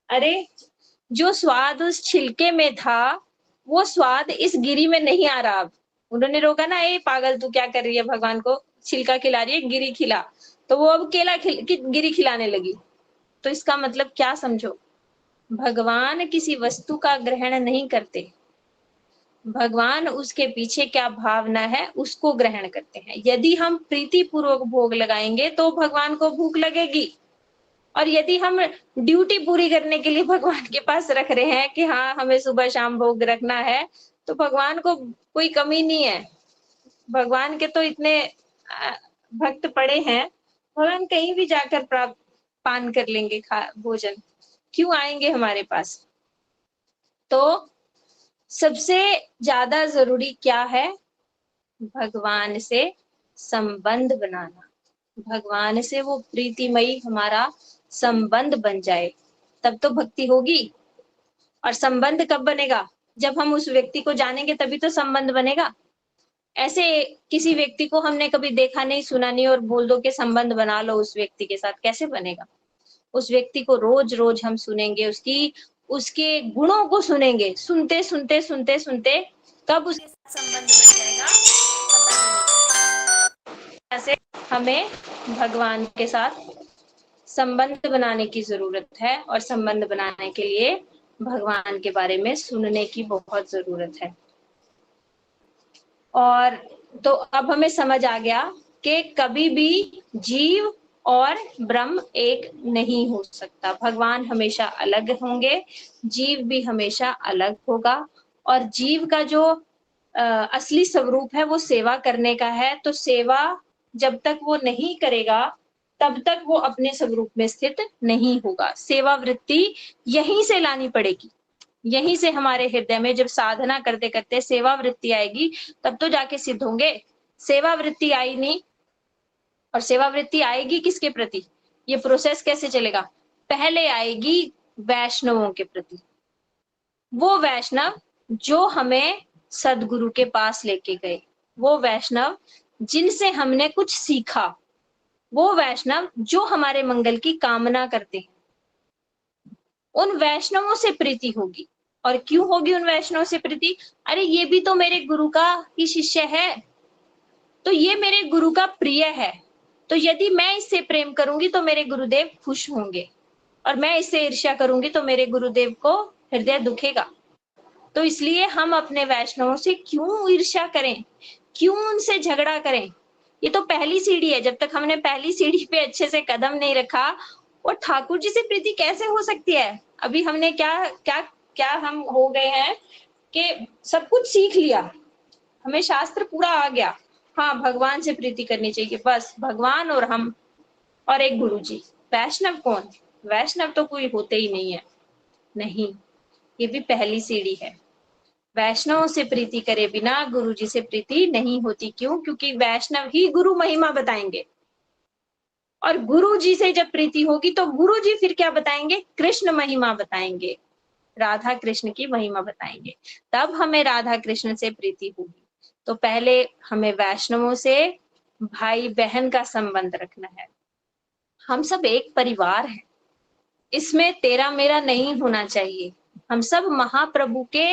अरे जो स्वाद उस छिलके में था वो स्वाद इस गिरी में नहीं आ रहा। अब उन्होंने रोका ना, ए पागल तू क्या कर रही है, भगवान को छिलका खिला रही है, गिरी खिला, तो वो अब गिरी खिलाने लगी। तो इसका मतलब क्या समझो, भगवान किसी वस्तु का ग्रहण नहीं करते, भगवान उसके पीछे क्या भावना है उसको ग्रहण करते हैं। यदि हम प्रीति पूर्वक भोग लगाएंगे तो भगवान को भूख लगेगी, और यदि हम ड्यूटी पूरी करने के लिए भगवान के पास रख रहे हैं कि हाँ हमें सुबह शाम भोग रखना है, तो भगवान को कोई कमी नहीं है। भगवान के तो इतने भक्त पड़े हैं, भगवान कहीं भी जाकर प्राप्त पान कर लेंगे, भोजन क्यों आएंगे हमारे पास। तो सबसे ज्यादा जरूरी क्या है, भगवान से संबंध बनाना, भगवान से वो प्रीतिमयी हमारा संबंध बन जाए, तब तो भक्ति होगी। और संबंध कब बनेगा, जब हम उस व्यक्ति को जानेंगे तभी तो संबंध बनेगा। ऐसे किसी व्यक्ति को हमने कभी देखा नहीं सुना नहीं और बोल दो कि संबंध बना लो उस व्यक्ति के साथ, कैसे बनेगा। उस व्यक्ति को रोज रोज हम सुनेंगे, उसके गुणों को सुनेंगे, सुनते सुनते सुनते सुनते कब उसके साथ संबंध बन जाएगा पता नहीं। ऐसे हमें भगवान के साथ संबंध बनाने की जरूरत है, और संबंध बनाने के लिए भगवान के बारे में सुनने की बहुत जरूरत है। और तो अब हमें समझ आ गया कि कभी भी जीव और ब्रह्म एक नहीं हो सकता। भगवान हमेशा अलग होंगे, जीव भी हमेशा अलग होगा। और जीव का जो असली स्वरूप है वो सेवा करने का है। तो सेवा जब तक वो नहीं करेगा तब तक वो अपने स्वरूप में स्थित नहीं होगा। सेवा वृत्ति यहीं से लानी पड़ेगी, यहीं से हमारे हृदय में जब साधना करते करते सेवा वृत्ति आएगी तब तो जाके सिद्ध होंगे। सेवा वृत्ति आई नहीं, और सेवा वृत्ति आएगी किसके प्रति, ये प्रोसेस कैसे चलेगा? पहले आएगी वैष्णवों के प्रति। वो वैष्णव जो हमें सदगुरु के पास लेके गए, वो वैष्णव जिनसे हमने कुछ सीखा, वो वैष्णव जो हमारे मंगल की कामना करते हैं, उन वैष्णवों से प्रीति होगी। और क्यों होगी उन वैष्णवों से प्रीति? अरे ये भी तो मेरे गुरु का ही शिष्य है, तो ये मेरे गुरु का प्रिय है, तो यदि मैं इससे प्रेम करूंगी तो मेरे गुरुदेव खुश होंगे, और मैं इससे ईर्ष्या करूंगी तो मेरे गुरुदेव को हृदय दुखेगा। तो इसलिए हम अपने वैष्णवों से क्यों ईर्ष्या करें, क्यों उनसे झगड़ा करें? ये तो पहली सीढ़ी है। जब तक हमने पहली सीढ़ी पे अच्छे से कदम नहीं रखा, और ठाकुर जी से प्रीति कैसे हो सकती है? अभी हमने क्या क्या क्या हम हो गए हैं कि सब कुछ सीख लिया, हमें शास्त्र पूरा आ गया, हाँ भगवान से प्रीति करनी चाहिए, बस भगवान और हम और एक गुरु जी। वैष्णव कौन? वैष्णव तो कोई होते ही नहीं है। नहीं, ये भी पहली सीढ़ी है। वैष्णव से प्रीति करे बिना गुरु जी से प्रीति नहीं होती। क्यों? क्योंकि वैष्णव ही गुरु महिमा बताएंगे, और गुरु जी से जब प्रीति होगी तो गुरु जी फिर क्या बताएंगे? कृष्ण महिमा बताएंगे, राधा कृष्ण की महिमा बताएंगे, तब हमें राधा कृष्ण से प्रीति होगी। तो पहले हमें वैष्णवों से भाई बहन का संबंध रखना है। हम सब एक परिवार हैं, इसमें तेरा मेरा नहीं होना चाहिए। हम सब महाप्रभु के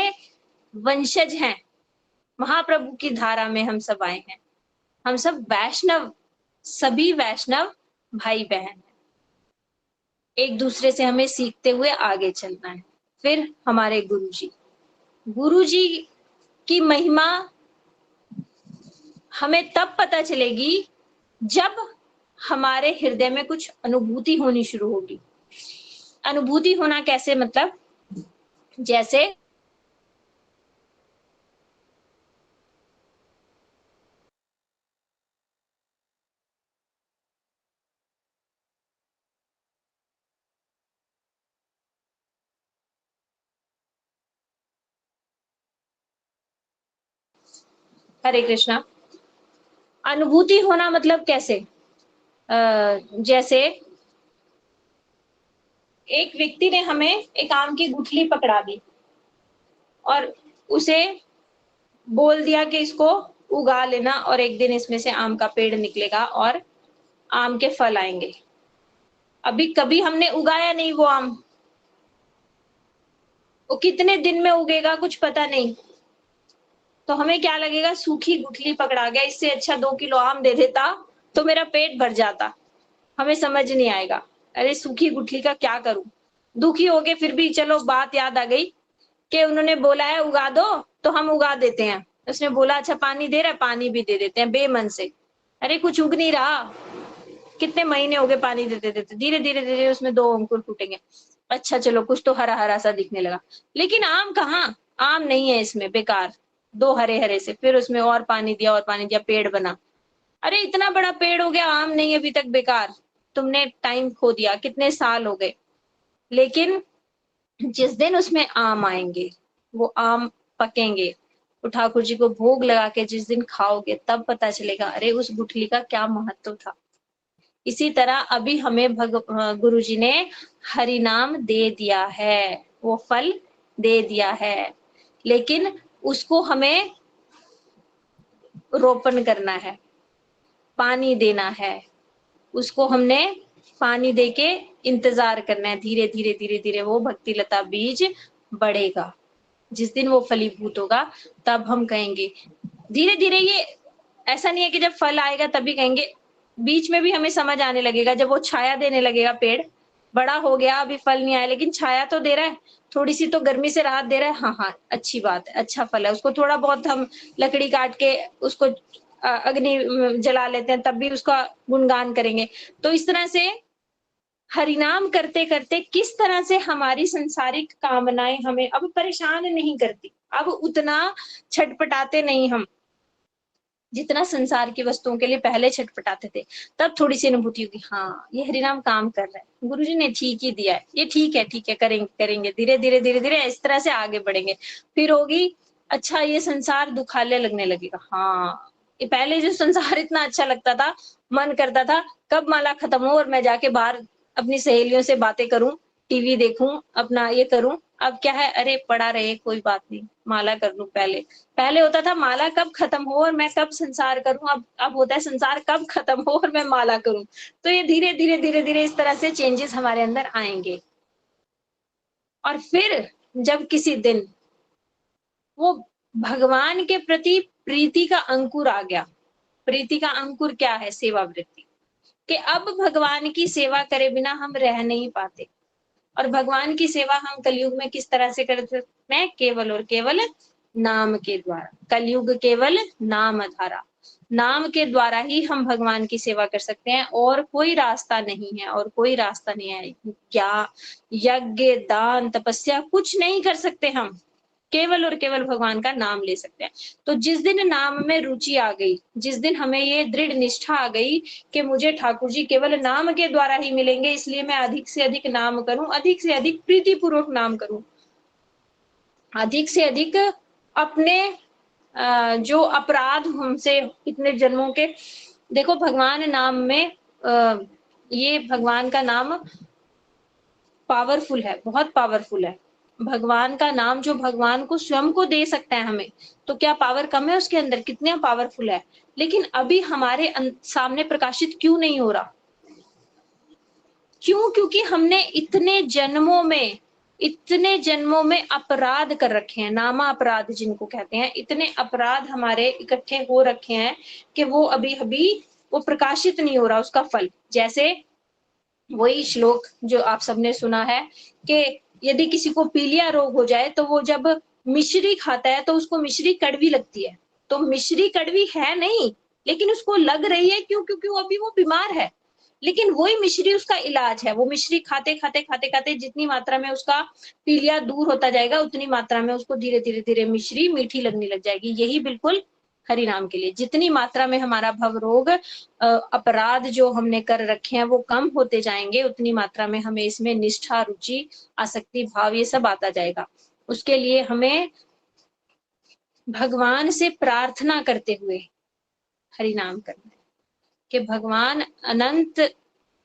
वंशज हैं, महाप्रभु की धारा में हम सब आए हैं। हम सब वैष्णव, सभी वैष्णव भाई बहन हैं। एक दूसरे से हमें सीखते हुए आगे चलना है। फिर हमारे गुरु जी की महिमा हमें तब पता चलेगी जब हमारे हृदय में कुछ अनुभूति होनी शुरू होगी। अनुभूति होना कैसे? मतलब जैसे हरे कृष्णा, अनुभूति होना मतलब कैसे? जैसे एक व्यक्ति ने हमें एक आम की गुठली पकड़ा दी और उसे बोल दिया कि इसको उगा लेना और एक दिन इसमें से आम का पेड़ निकलेगा और आम के फल आएंगे। अभी कभी हमने उगाया नहीं वो आम, वो कितने दिन में उगेगा कुछ पता नहीं। तो हमें क्या लगेगा? सूखी गुठली पकड़ा गया, इससे अच्छा 2 किलो आम दे देता तो मेरा पेट भर जाता। हमें समझ नहीं आएगा, अरे सूखी गुठली का क्या करूं। दुखी हो गए, फिर भी चलो बात याद आ गई कि उन्होंने बोला है उगा दो तो हम उगा देते हैं। उसने बोला अच्छा पानी दे रहा है, पानी भी दे देते हैं बेमन से। अरे कुछ उग नहीं रहा, कितने महीने हो गए पानी देते देते, धीरे धीरे धीरे उसमें 2 अंकुर फूटेंगे। अच्छा चलो कुछ तो हरा हरा सा दिखने लगा, लेकिन आम कहाँ? आम नहीं है इसमें, बेकार। 2 हरे हरे से, फिर उसमें और पानी दिया और पानी दिया, पेड़ बना। अरे इतना बड़ा पेड़ हो गया, आम नहीं अभी तक, बेकार। तुमने टाइम खो दिया, कितने साल हो गए। लेकिन जिस दिन उसमें आम आएंगे, वो आम पकेंगे, तो ठाकुर जी को भोग लगा के जिस दिन खाओगे तब पता चलेगा अरे उस गुठली का क्या महत्व था। इसी तरह अभी हमें गुरु जी ने हरि नाम दे दिया है, वो फल दे दिया है, लेकिन उसको हमें रोपण करना है, पानी देना है। उसको हमने पानी देके इंतजार करना है। धीरे धीरे धीरे धीरे वो भक्ति लता बीज बढ़ेगा। जिस दिन वो फलीभूत होगा तब हम कहेंगे। धीरे धीरे ये ऐसा नहीं है कि जब फल आएगा तभी कहेंगे, बीच में भी हमें समझ आने लगेगा। जब वो छाया देने लगेगा पेड़, बड़ा हो गया, अभी फल नहीं आया, लेकिन छाया तो दे रहा है, थोड़ी सी तो गर्मी से राहत दे रहा है। हाँ हाँ, अच्छी बात है, अच्छा फल है। उसको थोड़ा बहुत हम लकड़ी काट के उसको अग्नि जला लेते हैं, तब भी उसका गुणगान करेंगे। तो इस तरह से हरिनाम करते करते किस तरह से हमारी संसारिक कामनाएं हमें अब परेशान नहीं करती, अब उतना छटपटाते नहीं हम, जितना संसार की वस्तुओं के लिए पहले छटपटाते थे। तब थोड़ी सी अनुभूति होगी, हाँ ये हरिनाम काम कर रहा है, गुरुजी ने ठीक ही दिया है, ये ठीक है, करेंगे करेंगे, धीरे धीरे धीरे धीरे इस तरह से आगे बढ़ेंगे। फिर होगी, अच्छा ये संसार दुखालय लगने लगेगा। हाँ, ये पहले जो संसार इतना अच्छा लगता था, मन करता था कब माला खत्म हो और मैं जाके बाहर अपनी सहेलियों से बातें करूं, टीवी देखूं, अपना ये करूं। अब क्या है, अरे पड़ा रहे कोई बात नहीं, माला कर लूं। पहले पहले होता था माला कब खत्म हो और मैं कब संसार करूं, अब होता है संसार कब खत्म हो और मैं माला करूं। तो ये धीरे धीरे धीरे धीरे इस तरह से चेंजेस हमारे अंदर आएंगे। और फिर जब किसी दिन वो भगवान के प्रति प्रीति का अंकुर आ गया, प्रीति का अंकुर क्या है, सेवा वृत्ति, कि अब भगवान की सेवा करे बिना हम रह नहीं पाते। और भगवान की सेवा हम कलयुग में किस तरह से कर सकते हैं, केवल और केवल नाम के द्वारा। कलयुग केवल नाम आधारा, नाम के द्वारा ही हम भगवान की सेवा कर सकते हैं, और कोई रास्ता नहीं है, और कोई रास्ता नहीं है। क्या यज्ञ दान तपस्या कुछ नहीं कर सकते हम, केवल और केवल भगवान का नाम ले सकते हैं। तो जिस दिन नाम में रुचि आ गई, जिस दिन हमें ये दृढ़ निष्ठा आ गई कि मुझे ठाकुर जी केवल नाम के द्वारा ही मिलेंगे, इसलिए मैं अधिक से अधिक नाम करूं, अधिक से अधिक प्रीतिपूर्वक नाम करूं, अधिक से अधिक अपने जो अपराध हमसे इतने जन्मों के, देखो भगवान नाम में ये भगवान का नाम पावरफुल है, बहुत पावरफुल है। भगवान का नाम जो भगवान को स्वयं को दे सकता है हमें, तो क्या पावर कम है उसके अंदर, कितने पावरफुल है। लेकिन अभी हमारे सामने प्रकाशित क्यों नहीं हो रहा, क्यों? क्योंकि हमने इतने जन्मों में अपराध कर रखे हैं, नामा अपराध जिनको कहते हैं, इतने अपराध हमारे इकट्ठे हो रखे हैं कि वो अभी अभी वो प्रकाशित नहीं हो रहा उसका फल। जैसे वही श्लोक जो आप सबने सुना है कि यदि किसी को पीलिया रोग हो जाए तो वो जब मिश्री खाता है तो उसको मिश्री कड़वी लगती है। तो मिश्री कड़वी है नहीं, लेकिन उसको लग रही है, क्यों? क्योंकि वो अभी वो बीमार है। लेकिन वही मिश्री उसका इलाज है। वो मिश्री खाते खाते खाते खाते जितनी मात्रा में उसका पीलिया दूर होता जाएगा, उतनी मात्रा में उसको धीरे धीरे धीरे मिश्री मीठी लगने लग जाएगी। यही बिल्कुल हरि नाम के लिए, जितनी मात्रा में हमारा भव रोग अपराध जो हमने कर रखे हैं वो कम होते जाएंगे, उतनी मात्रा में हमें इसमें निष्ठा, रुचि, आसक्ति भाव ये सब आता जाएगा। उसके लिए हमें भगवान से प्रार्थना करते हुए हरि नाम करना है कि भगवान, अनंत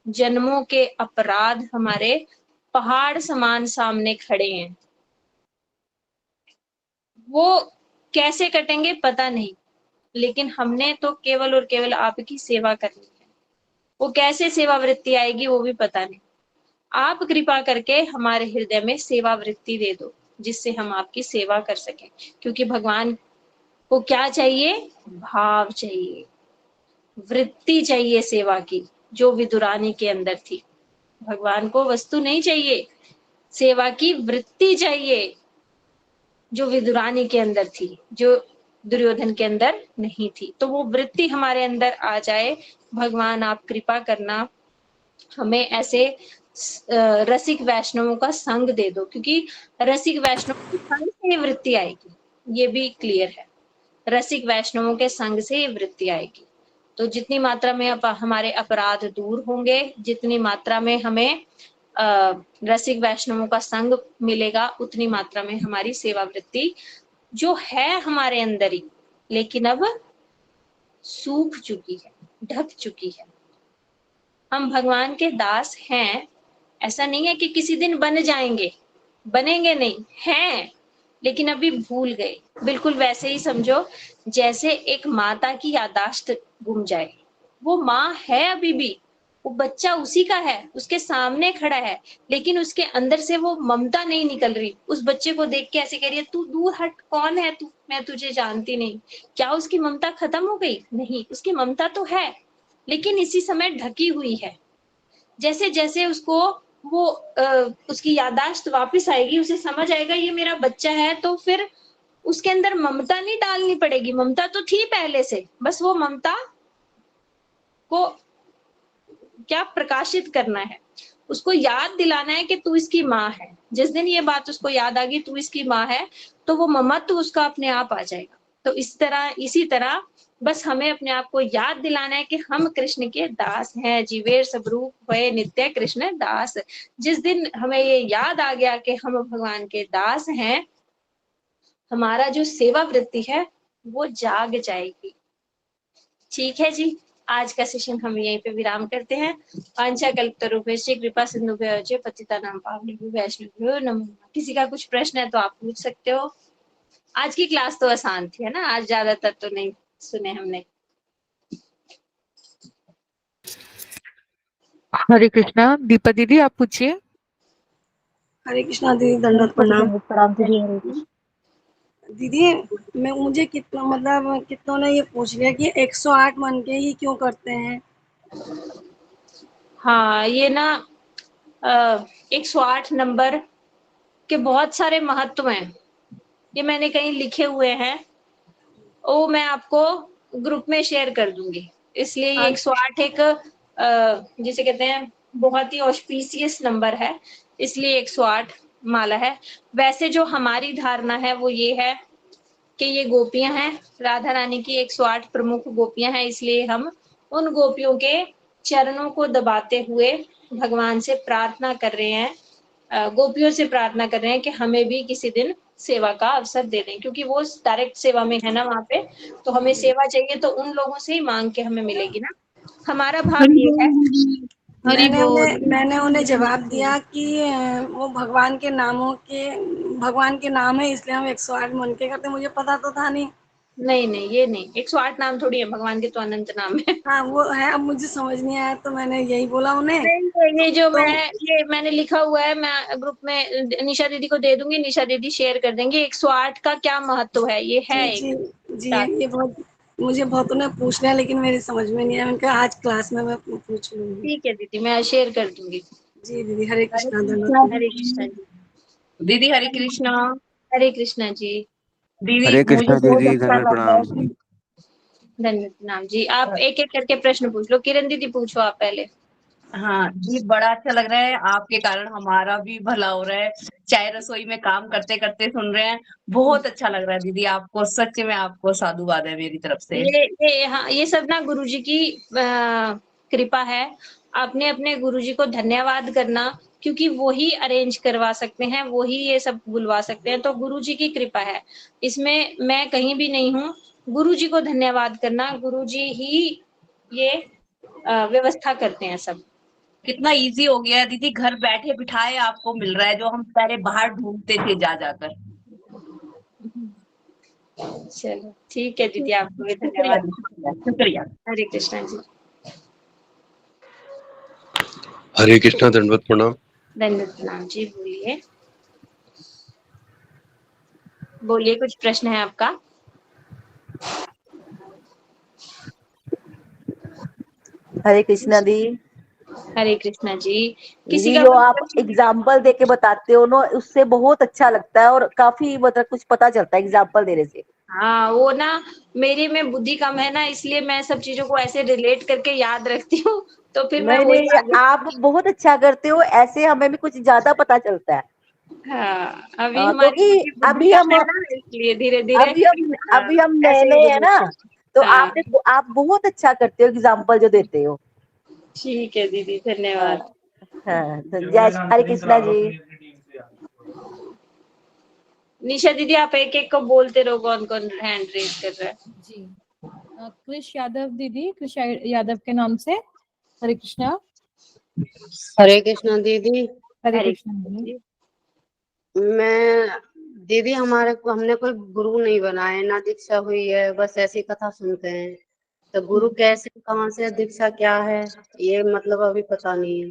जन्मों के अपराध हमारे पहाड़ समान सामने खड़े हैं, वो कैसे कटेंगे पता नहीं, लेकिन हमने तो केवल और केवल आपकी सेवा करनी है। वो कैसे सेवा वृत्ति आएगी वो भी पता नहीं। आप कृपा करके हमारे हृदय में सेवा वृत्ति दे दो, जिससे हम आपकी सेवा कर सकें। क्योंकि भगवान को क्या चाहिए, भाव चाहिए, वृत्ति चाहिए सेवा की, जो विदुरानी के अंदर थी। भगवान को वस्तु नहीं चाहिए, सेवा की वृत्ति चाहिए, जो विदुरानी के अंदर थी, जो दुर्योधन के अंदर नहीं थी। तो वो वृत्ति हमारे अंदर आ जाए। भगवान आप कृपा करना, हमें ऐसे रसिक वैष्णवों का संग दे दो, क्योंकि रसिक वैष्णवों के संग से ये वृत्ति आएगी, ये भी क्लियर है। रसिक वैष्णवों के संग से ये वृत्ति आएगी। तो जितनी मात्रा में हमारे अपराध दूर होंगे, जितनी मात्रा में हमें रसिक वैष्णवों का संग मिलेगा, उतनी मात्रा में हमारी सेवा वृत्ति जो है हमारे अंदर ही, लेकिन अब सूख चुकी है, ढक चुकी है। हम भगवान के दास हैं, ऐसा नहीं है कि किसी दिन बन जाएंगे, बनेंगे नहीं, हैं, लेकिन अभी भूल गए। बिल्कुल वैसे ही समझो जैसे एक माता की याददाश्त गुम जाए। वो माँ है अभी भी, वो बच्चा उसी का है, उसके सामने खड़ा है, लेकिन उसके अंदर से वो ममता नहीं निकल रही। उस बच्चे को देख के ऐसे कह रही है, तू दूर हट, कौन है तू, मैं तुझे जानती नहीं। क्या उसकी ममता खत्म हो गई? नहीं, उसकी ममता तो है, लेकिन इसी समय ढकी हुई है। जैसे जैसे उसको वो उसकी याददाश्त वापस आएगी, उसे समझ आएगा ये मेरा बच्चा है, तो फिर उसके अंदर ममता नहीं डालनी पड़ेगी, ममता तो थी पहले से, बस वो ममता को क्या प्रकाशित करना है, उसको याद दिलाना है कि तू इसकी माँ है। जिस दिन ये बात उसको याद आ गई तू इसकी माँ है, तो वो ममत्व उसका अपने आप आ जाएगा। तो इसी तरह बस हमें अपने आप को याद दिलाना है कि हम कृष्ण के दास हैं, जीवेर सबरूप भये नित्य कृष्ण दास। जिस दिन हमें ये याद आ गया कि हम भगवान के दास हैं, हमारा जो सेवा वृत्ति है वो जाग जाएगी। ठीक है जी, आज का सेशन हम यहीं पे विराम करते हैं। वांछा कल्पतरुभ्यश्च कृपा सिंधुभ्यश्च पतितानां पावनेभ्यो वैष्णवेभ्यो नमो नमः। किसी का कुछ प्रश्न है तो आप पूछ सकते हो। आज की क्लास तो आसान थी, है ना, आज ज्यादातर तो नहीं सुने हमने। हरे कृष्णा। दीपा दीदी आप पूछिए। हरे कृष्णा दीदी, दंडवत प्रणाम। प्रणाम दीदी। हरे कृष्णा। दीदी मुझे कितना मतलब कितनों ने ये पूछ लिया कि 108 मन के ही क्यों करते हैं। हाँ, ये ना 108 नंबर के बहुत सारे महत्व हैं, ये मैंने कहीं लिखे हुए हैं, वो मैं आपको ग्रुप में शेयर कर दूंगी। इसलिए ये 108 एक जिसे कहते हैं बहुत ही ऑस्पिशियस नंबर है, इसलिए 108 माला है। वैसे जो हमारी धारणा है वो ये है कि ये गोपियां हैं, राधा रानी की 108 प्रमुख गोपियां हैं, इसलिए हम उन गोपियों के चरणों को दबाते हुए भगवान से प्रार्थना कर रहे हैं, गोपियों से प्रार्थना कर रहे हैं कि हमें भी किसी दिन सेवा का अवसर दे दें, क्योंकि वो डायरेक्ट सेवा में है ना वहाँ पे, तो हमें सेवा चाहिए तो उन लोगों से ही मांग के हमें मिलेगी ना। हमारा भाव हरि ये है। बोल दीदी, हरि बोल। मैंने उन्हें जवाब दिया कि वो भगवान के नाम है, इसलिए हम 108 मन के करते हैं। मुझे पता तो था नहीं। नहीं नहीं, ये नहीं, 108 नाम थोड़ी है, भगवान के तो अनंत नाम है। हाँ वो है, अब मुझे समझ नहीं आया तो मैंने यही बोला उन्हें। नहीं, ये जो तो ये मैंने लिखा हुआ है, मैं ग्रुप में निशा दीदी को दे दूंगी, निशा दीदी शेयर कर देंगे। 108 का क्या महत्व है, ये है जी एक जी जी, टास्क। ये बहुत मुझे बहुत उन्हें पूछना है, लेकिन मेरी समझ में नहीं आया। उनका आज क्लास में मैं पूछ लूंगी। ठीक है दीदी, मैं शेयर कर दूंगी। जी दीदी, हरे हरे कृष्णा, कृष्णा धन्यवाद। हरे कृष्णा दीदी। जी। दीदी हरे कृष्णा। हरे कृष्णा जी। दीदी हरे मुझे कृष्णा बहुत दीदी, अच्छा धन्यवाद लग रहा है प्रणाम। कि धन्यवाद नाम जी। आप एक एक करके प्रश्न पूछ लो। किरण दीदी पूछो आप पहले। हाँ जी, बड़ा अच्छा लग रहा है, आपके कारण हमारा भी भला हो रहा है। चाहे रसोई में काम करते करते सुन रहे हैं, बहुत अच्छा लग रहा है दीदी। आपको सच में आपको साधुवाद है मेरी तरफ से। ये हाँ, ये सब ना गुरुजी की कृपा है। आपने अपने गुरुजी को धन्यवाद करना, क्योंकि वो ही अरेंज करवा सकते हैं, वो ही ये सब बुलवा सकते हैं, तो गुरुजी की कृपा है इसमें, मैं कहीं भी नहीं हूँ। गुरुजी को धन्यवाद करना, गुरुजी ही ये व्यवस्था करते हैं सब। कितना इजी हो गया है दीदी, घर बैठे बिठाए आपको मिल रहा है, जो हम पहले बाहर ढूंढते थे जा जाकर। चलो ठीक है दीदी, आपको भी शुक्रिया धन्यवाद। शुक्रिया शुक्रिया। हरे कृष्णा जी। हरे कृष्णा, दंडवत प्रणाम। धन्यवाद नाम जी। बोलिए बोलिए, कुछ प्रश्न है आपका? हरे कृष्णा दी। हरे कृष्णा जी। किसी दीदी का जो कोई आप प्रश्न? एग्जाम्पल दे के बताते हो ना, उससे बहुत अच्छा लगता है और काफी मतलब कुछ पता चलता है एग्जाम्पल देने से। हाँ, वो ना मेरी में बुद्धि कम है ना, इसलिए मैं सब चीजों को ऐसे रिलेट करके याद रखती हूँ, तो फिर मैं नहीं वही नहीं, आगे। आप बहुत अच्छा करते हो, ऐसे हमें भी कुछ ज्यादा पता चलता है। हाँ, अभी हमारी क्योंकि बुद्धि बुद्धि अभी कम हम है ना, इसलिए धीरे धीरे अभी हम नए ऐसे ही नए हैं रिलेट ना, तो करते। हाँ आप बहुत अच्छा करते हो एग्जाम्पल जो देते हो। ठीक है दीदी, हाँ धन्यवाद। हाँ, तो जय हरे कृष्णा जी। निशा दीदी, आप एक एक को बोलते रहो, कौन कौन हैंड रेज कर रहा है। जी, कृष यादव दीदी, कृष यादव के नाम से। हरे कृष्णा। हरे कृष्णा दीदी। हरे हरे कृष्णा कृष्णा जी। जी। मैं दीदी हमारे को हमने कोई गुरु नहीं बनाए, ना दीक्षा हुई है, बस ऐसी कथा सुनते हैं। तो गुरु कैसे, कहाँ से, दीक्षा क्या है, ये मतलब अभी पता नहीं है।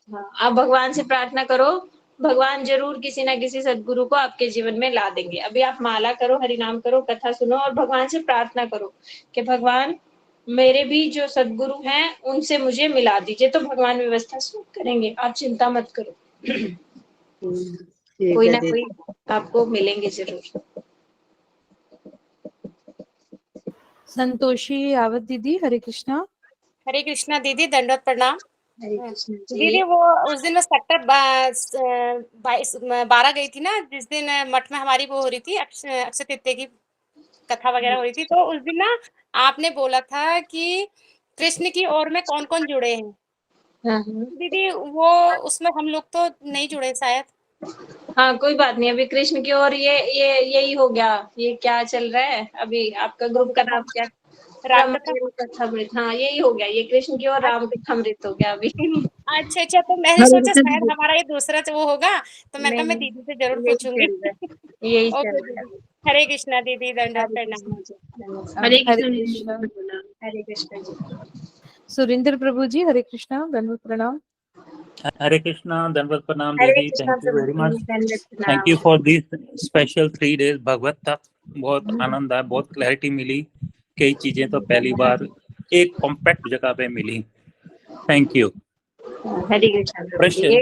हाँ, आप भगवान से प्रार्थना करो, भगवान जरूर किसी ना किसी सदगुरु को आपके जीवन में ला देंगे। अभी आप माला करो, हरि नाम करो, कथा सुनो और भगवान से प्रार्थना करो कि भगवान मेरे भी जो सदगुरु हैं उनसे मुझे मिला दीजिए। तो भगवान व्यवस्था सब करेंगे, आप चिंता मत करो। ठीक कोई है ना दीदी। कोई आपको मिलेंगे जरूर। संतोषी यावत दीदी, हरे कृष्णा। हरे कृष्णा दीदी, दंडवत प्रणाम। हरे कृष्ण दीदी जी। वो उस दिन मैं सेक्टर 12 गई थी ना, जिस दिन मठ में हमारी वो हो रही थी, अक्षय तृतीया की कथा वगैरह हो रही थी। तो उस दिन ना आपने बोला था कि कृष्ण की ओर में कौन कौन जुड़े हैं। हाँ दीदी वो उसमें हम लोग तो नहीं जुड़े शायद। हाँ, कोई बात नहीं। अभी कृष्ण की ओर ये यही हो गया। ये क्या चल रहा है अभी आपका ग्रुप का नाम क्या? राम कथा। रामकथामृत। हाँ, यही हो गया। ये कृष्ण की ओर रामकथामृत हो गया अभी। अच्छा अच्छा, तो मैंने हरे सोचा कृष्ण शायद दीदी। हमारा ये दूसरा वो होगा, तो मैं कहा मैं नहीं, दीदी से जरूर यही पूछूंगी। चल रहा है। यही चल ओके रहा है। दीदी, हरे कृष्णा दीदी, दंडवत हरे प्रणाम। कृष्ण जी। हरे हरे कृष्ण दीदी। कृष्णा। हरे कृष्ण जी। सुरेंद्र प्रभु जी, हरे कृष्णा, दंडवत प्रणाम। हरे कृष्णा, दंडवत प्रणाम हरे दीदी, कृष्ण थैंक यू वेरी प्रभु मच। जी, दंडवत थैंक यू प्रणाम। फॉर दिस स्पेशल 3 days भगवत तत्व। बहुत आनंद आया, बहुत क्लैरिटी मिली। कई चीजें तो पहली बार एक कॉम्पैक्ट जगह पे मिली। Thank you. हरे कृष्ण प्रभु जी। प्रश्न। ये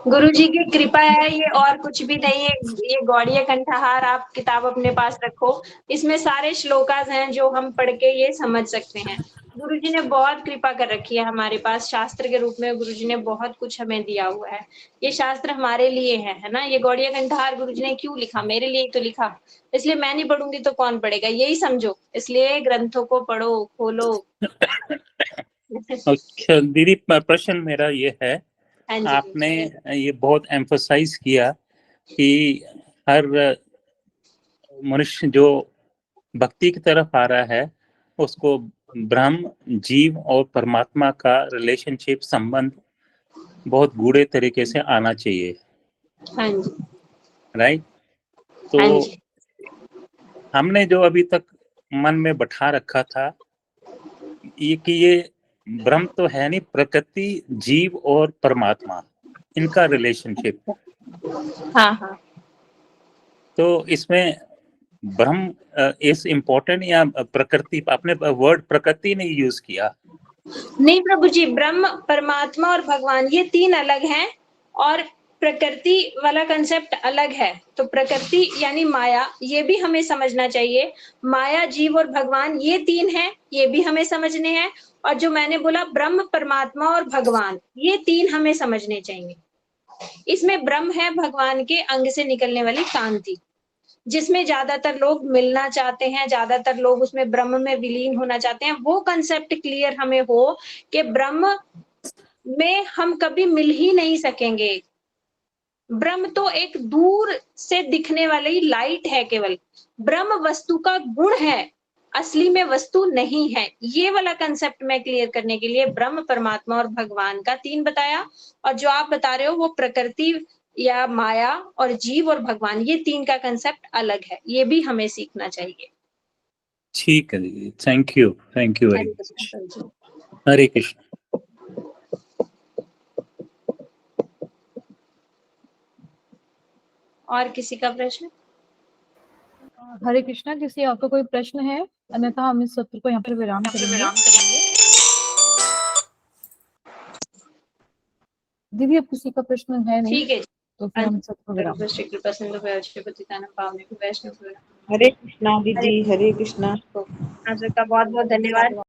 गुरु जी की कृपा है, ये और कुछ भी नहीं है। ये गौड़ीय कंठहार आप किताब अपने पास रखो, इसमें सारे श्लोकास हैं जो हम पढ़ के ये समझ सकते हैं। गुरु जी ने बहुत कृपा कर रखी है हमारे पास, शास्त्र के रूप में गुरु जी ने बहुत कुछ हमें दिया हुआ है। ये शास्त्र हमारे लिए है ना। ये गौड़ीय कंठहार गुरु जी ने क्यों लिखा? मेरे लिए तो लिखा। इसलिए मैं नहीं पढ़ूंगी तो कौन पढ़ेगा, यही समझो। इसलिए ग्रंथों को पढ़ो, खोलो। अच्छा दीदी, प्रश्न मेरा ये है, हाँ जी। आपने ये बहुत एम्फसाइज किया कि हर मनुष्य जो भक्ति की तरफ आ रहा है उसको ब्रह्म, जीव और परमात्मा का रिलेशनशिप, संबंध बहुत गूढ़े तरीके से आना चाहिए। हाँ जी। राइट। हाँ तो जी। हमने जो अभी तक मन में बैठा रखा था ये कि ये ब्रह्म तो है नहीं, प्रकृति, जीव और परमात्मा, इनका रिलेशनशिप। हाँ हाँ। तो इसमें ब्रह्म इज इम्पोर्टेंट या प्रकृति? आपने वर्ड प्रकृति नहीं यूज किया। नहीं प्रभु जी, ब्रह्म, परमात्मा और भगवान ये 3 अलग हैं और प्रकृति वाला कंसेप्ट अलग है। तो प्रकृति यानी माया, ये भी हमें समझना चाहिए। माया, जीव और भगवान ये 3 हैं, ये भी हमें समझने हैं। और जो मैंने बोला ब्रह्म, परमात्मा और भगवान, ये 3 हमें समझने चाहिए। इसमें ब्रह्म है भगवान के अंग से निकलने वाली कांति, जिसमें ज्यादातर लोग मिलना चाहते हैं, ज्यादातर लोग उसमें ब्रह्म में विलीन होना चाहते हैं। वो कंसेप्ट क्लियर हमें हो कि ब्रह्म में हम कभी मिल ही नहीं सकेंगे। ब्रह्म तो एक दूर से दिखने वाली लाइट है केवल। ब्रह्म वस्तु का गुण है, असली में वस्तु नहीं है। ये वाला कंसेप्ट मैं क्लियर करने के लिए ब्रह्म, परमात्मा और भगवान का 3 बताया। और जो आप बता रहे हो वो प्रकृति या माया और जीव और भगवान, ये 3 का कंसेप्ट अलग है। ये भी हमें सीखना चाहिए। ठीक है दीदी, thank you very Hare much. Krishna ji. Hare Krishna. और किसी का प्रश्न? हरे कृष्णा, किसी और को कोई प्रश्न है? अन्यथा हम इस सत्र को यहाँ पर विराम करेंगे। दीदी, अब किसी का प्रश्न है नहीं, ठीक है। तो फिर हम सत्र को विराम। श्री कृपा सिंधु पतितानां पावनेभ्यो वैष्णवेभ्यो। हरे कृष्णा दीदी, हरे कृष्णा। आप सबका बहुत बहुत धन्यवाद।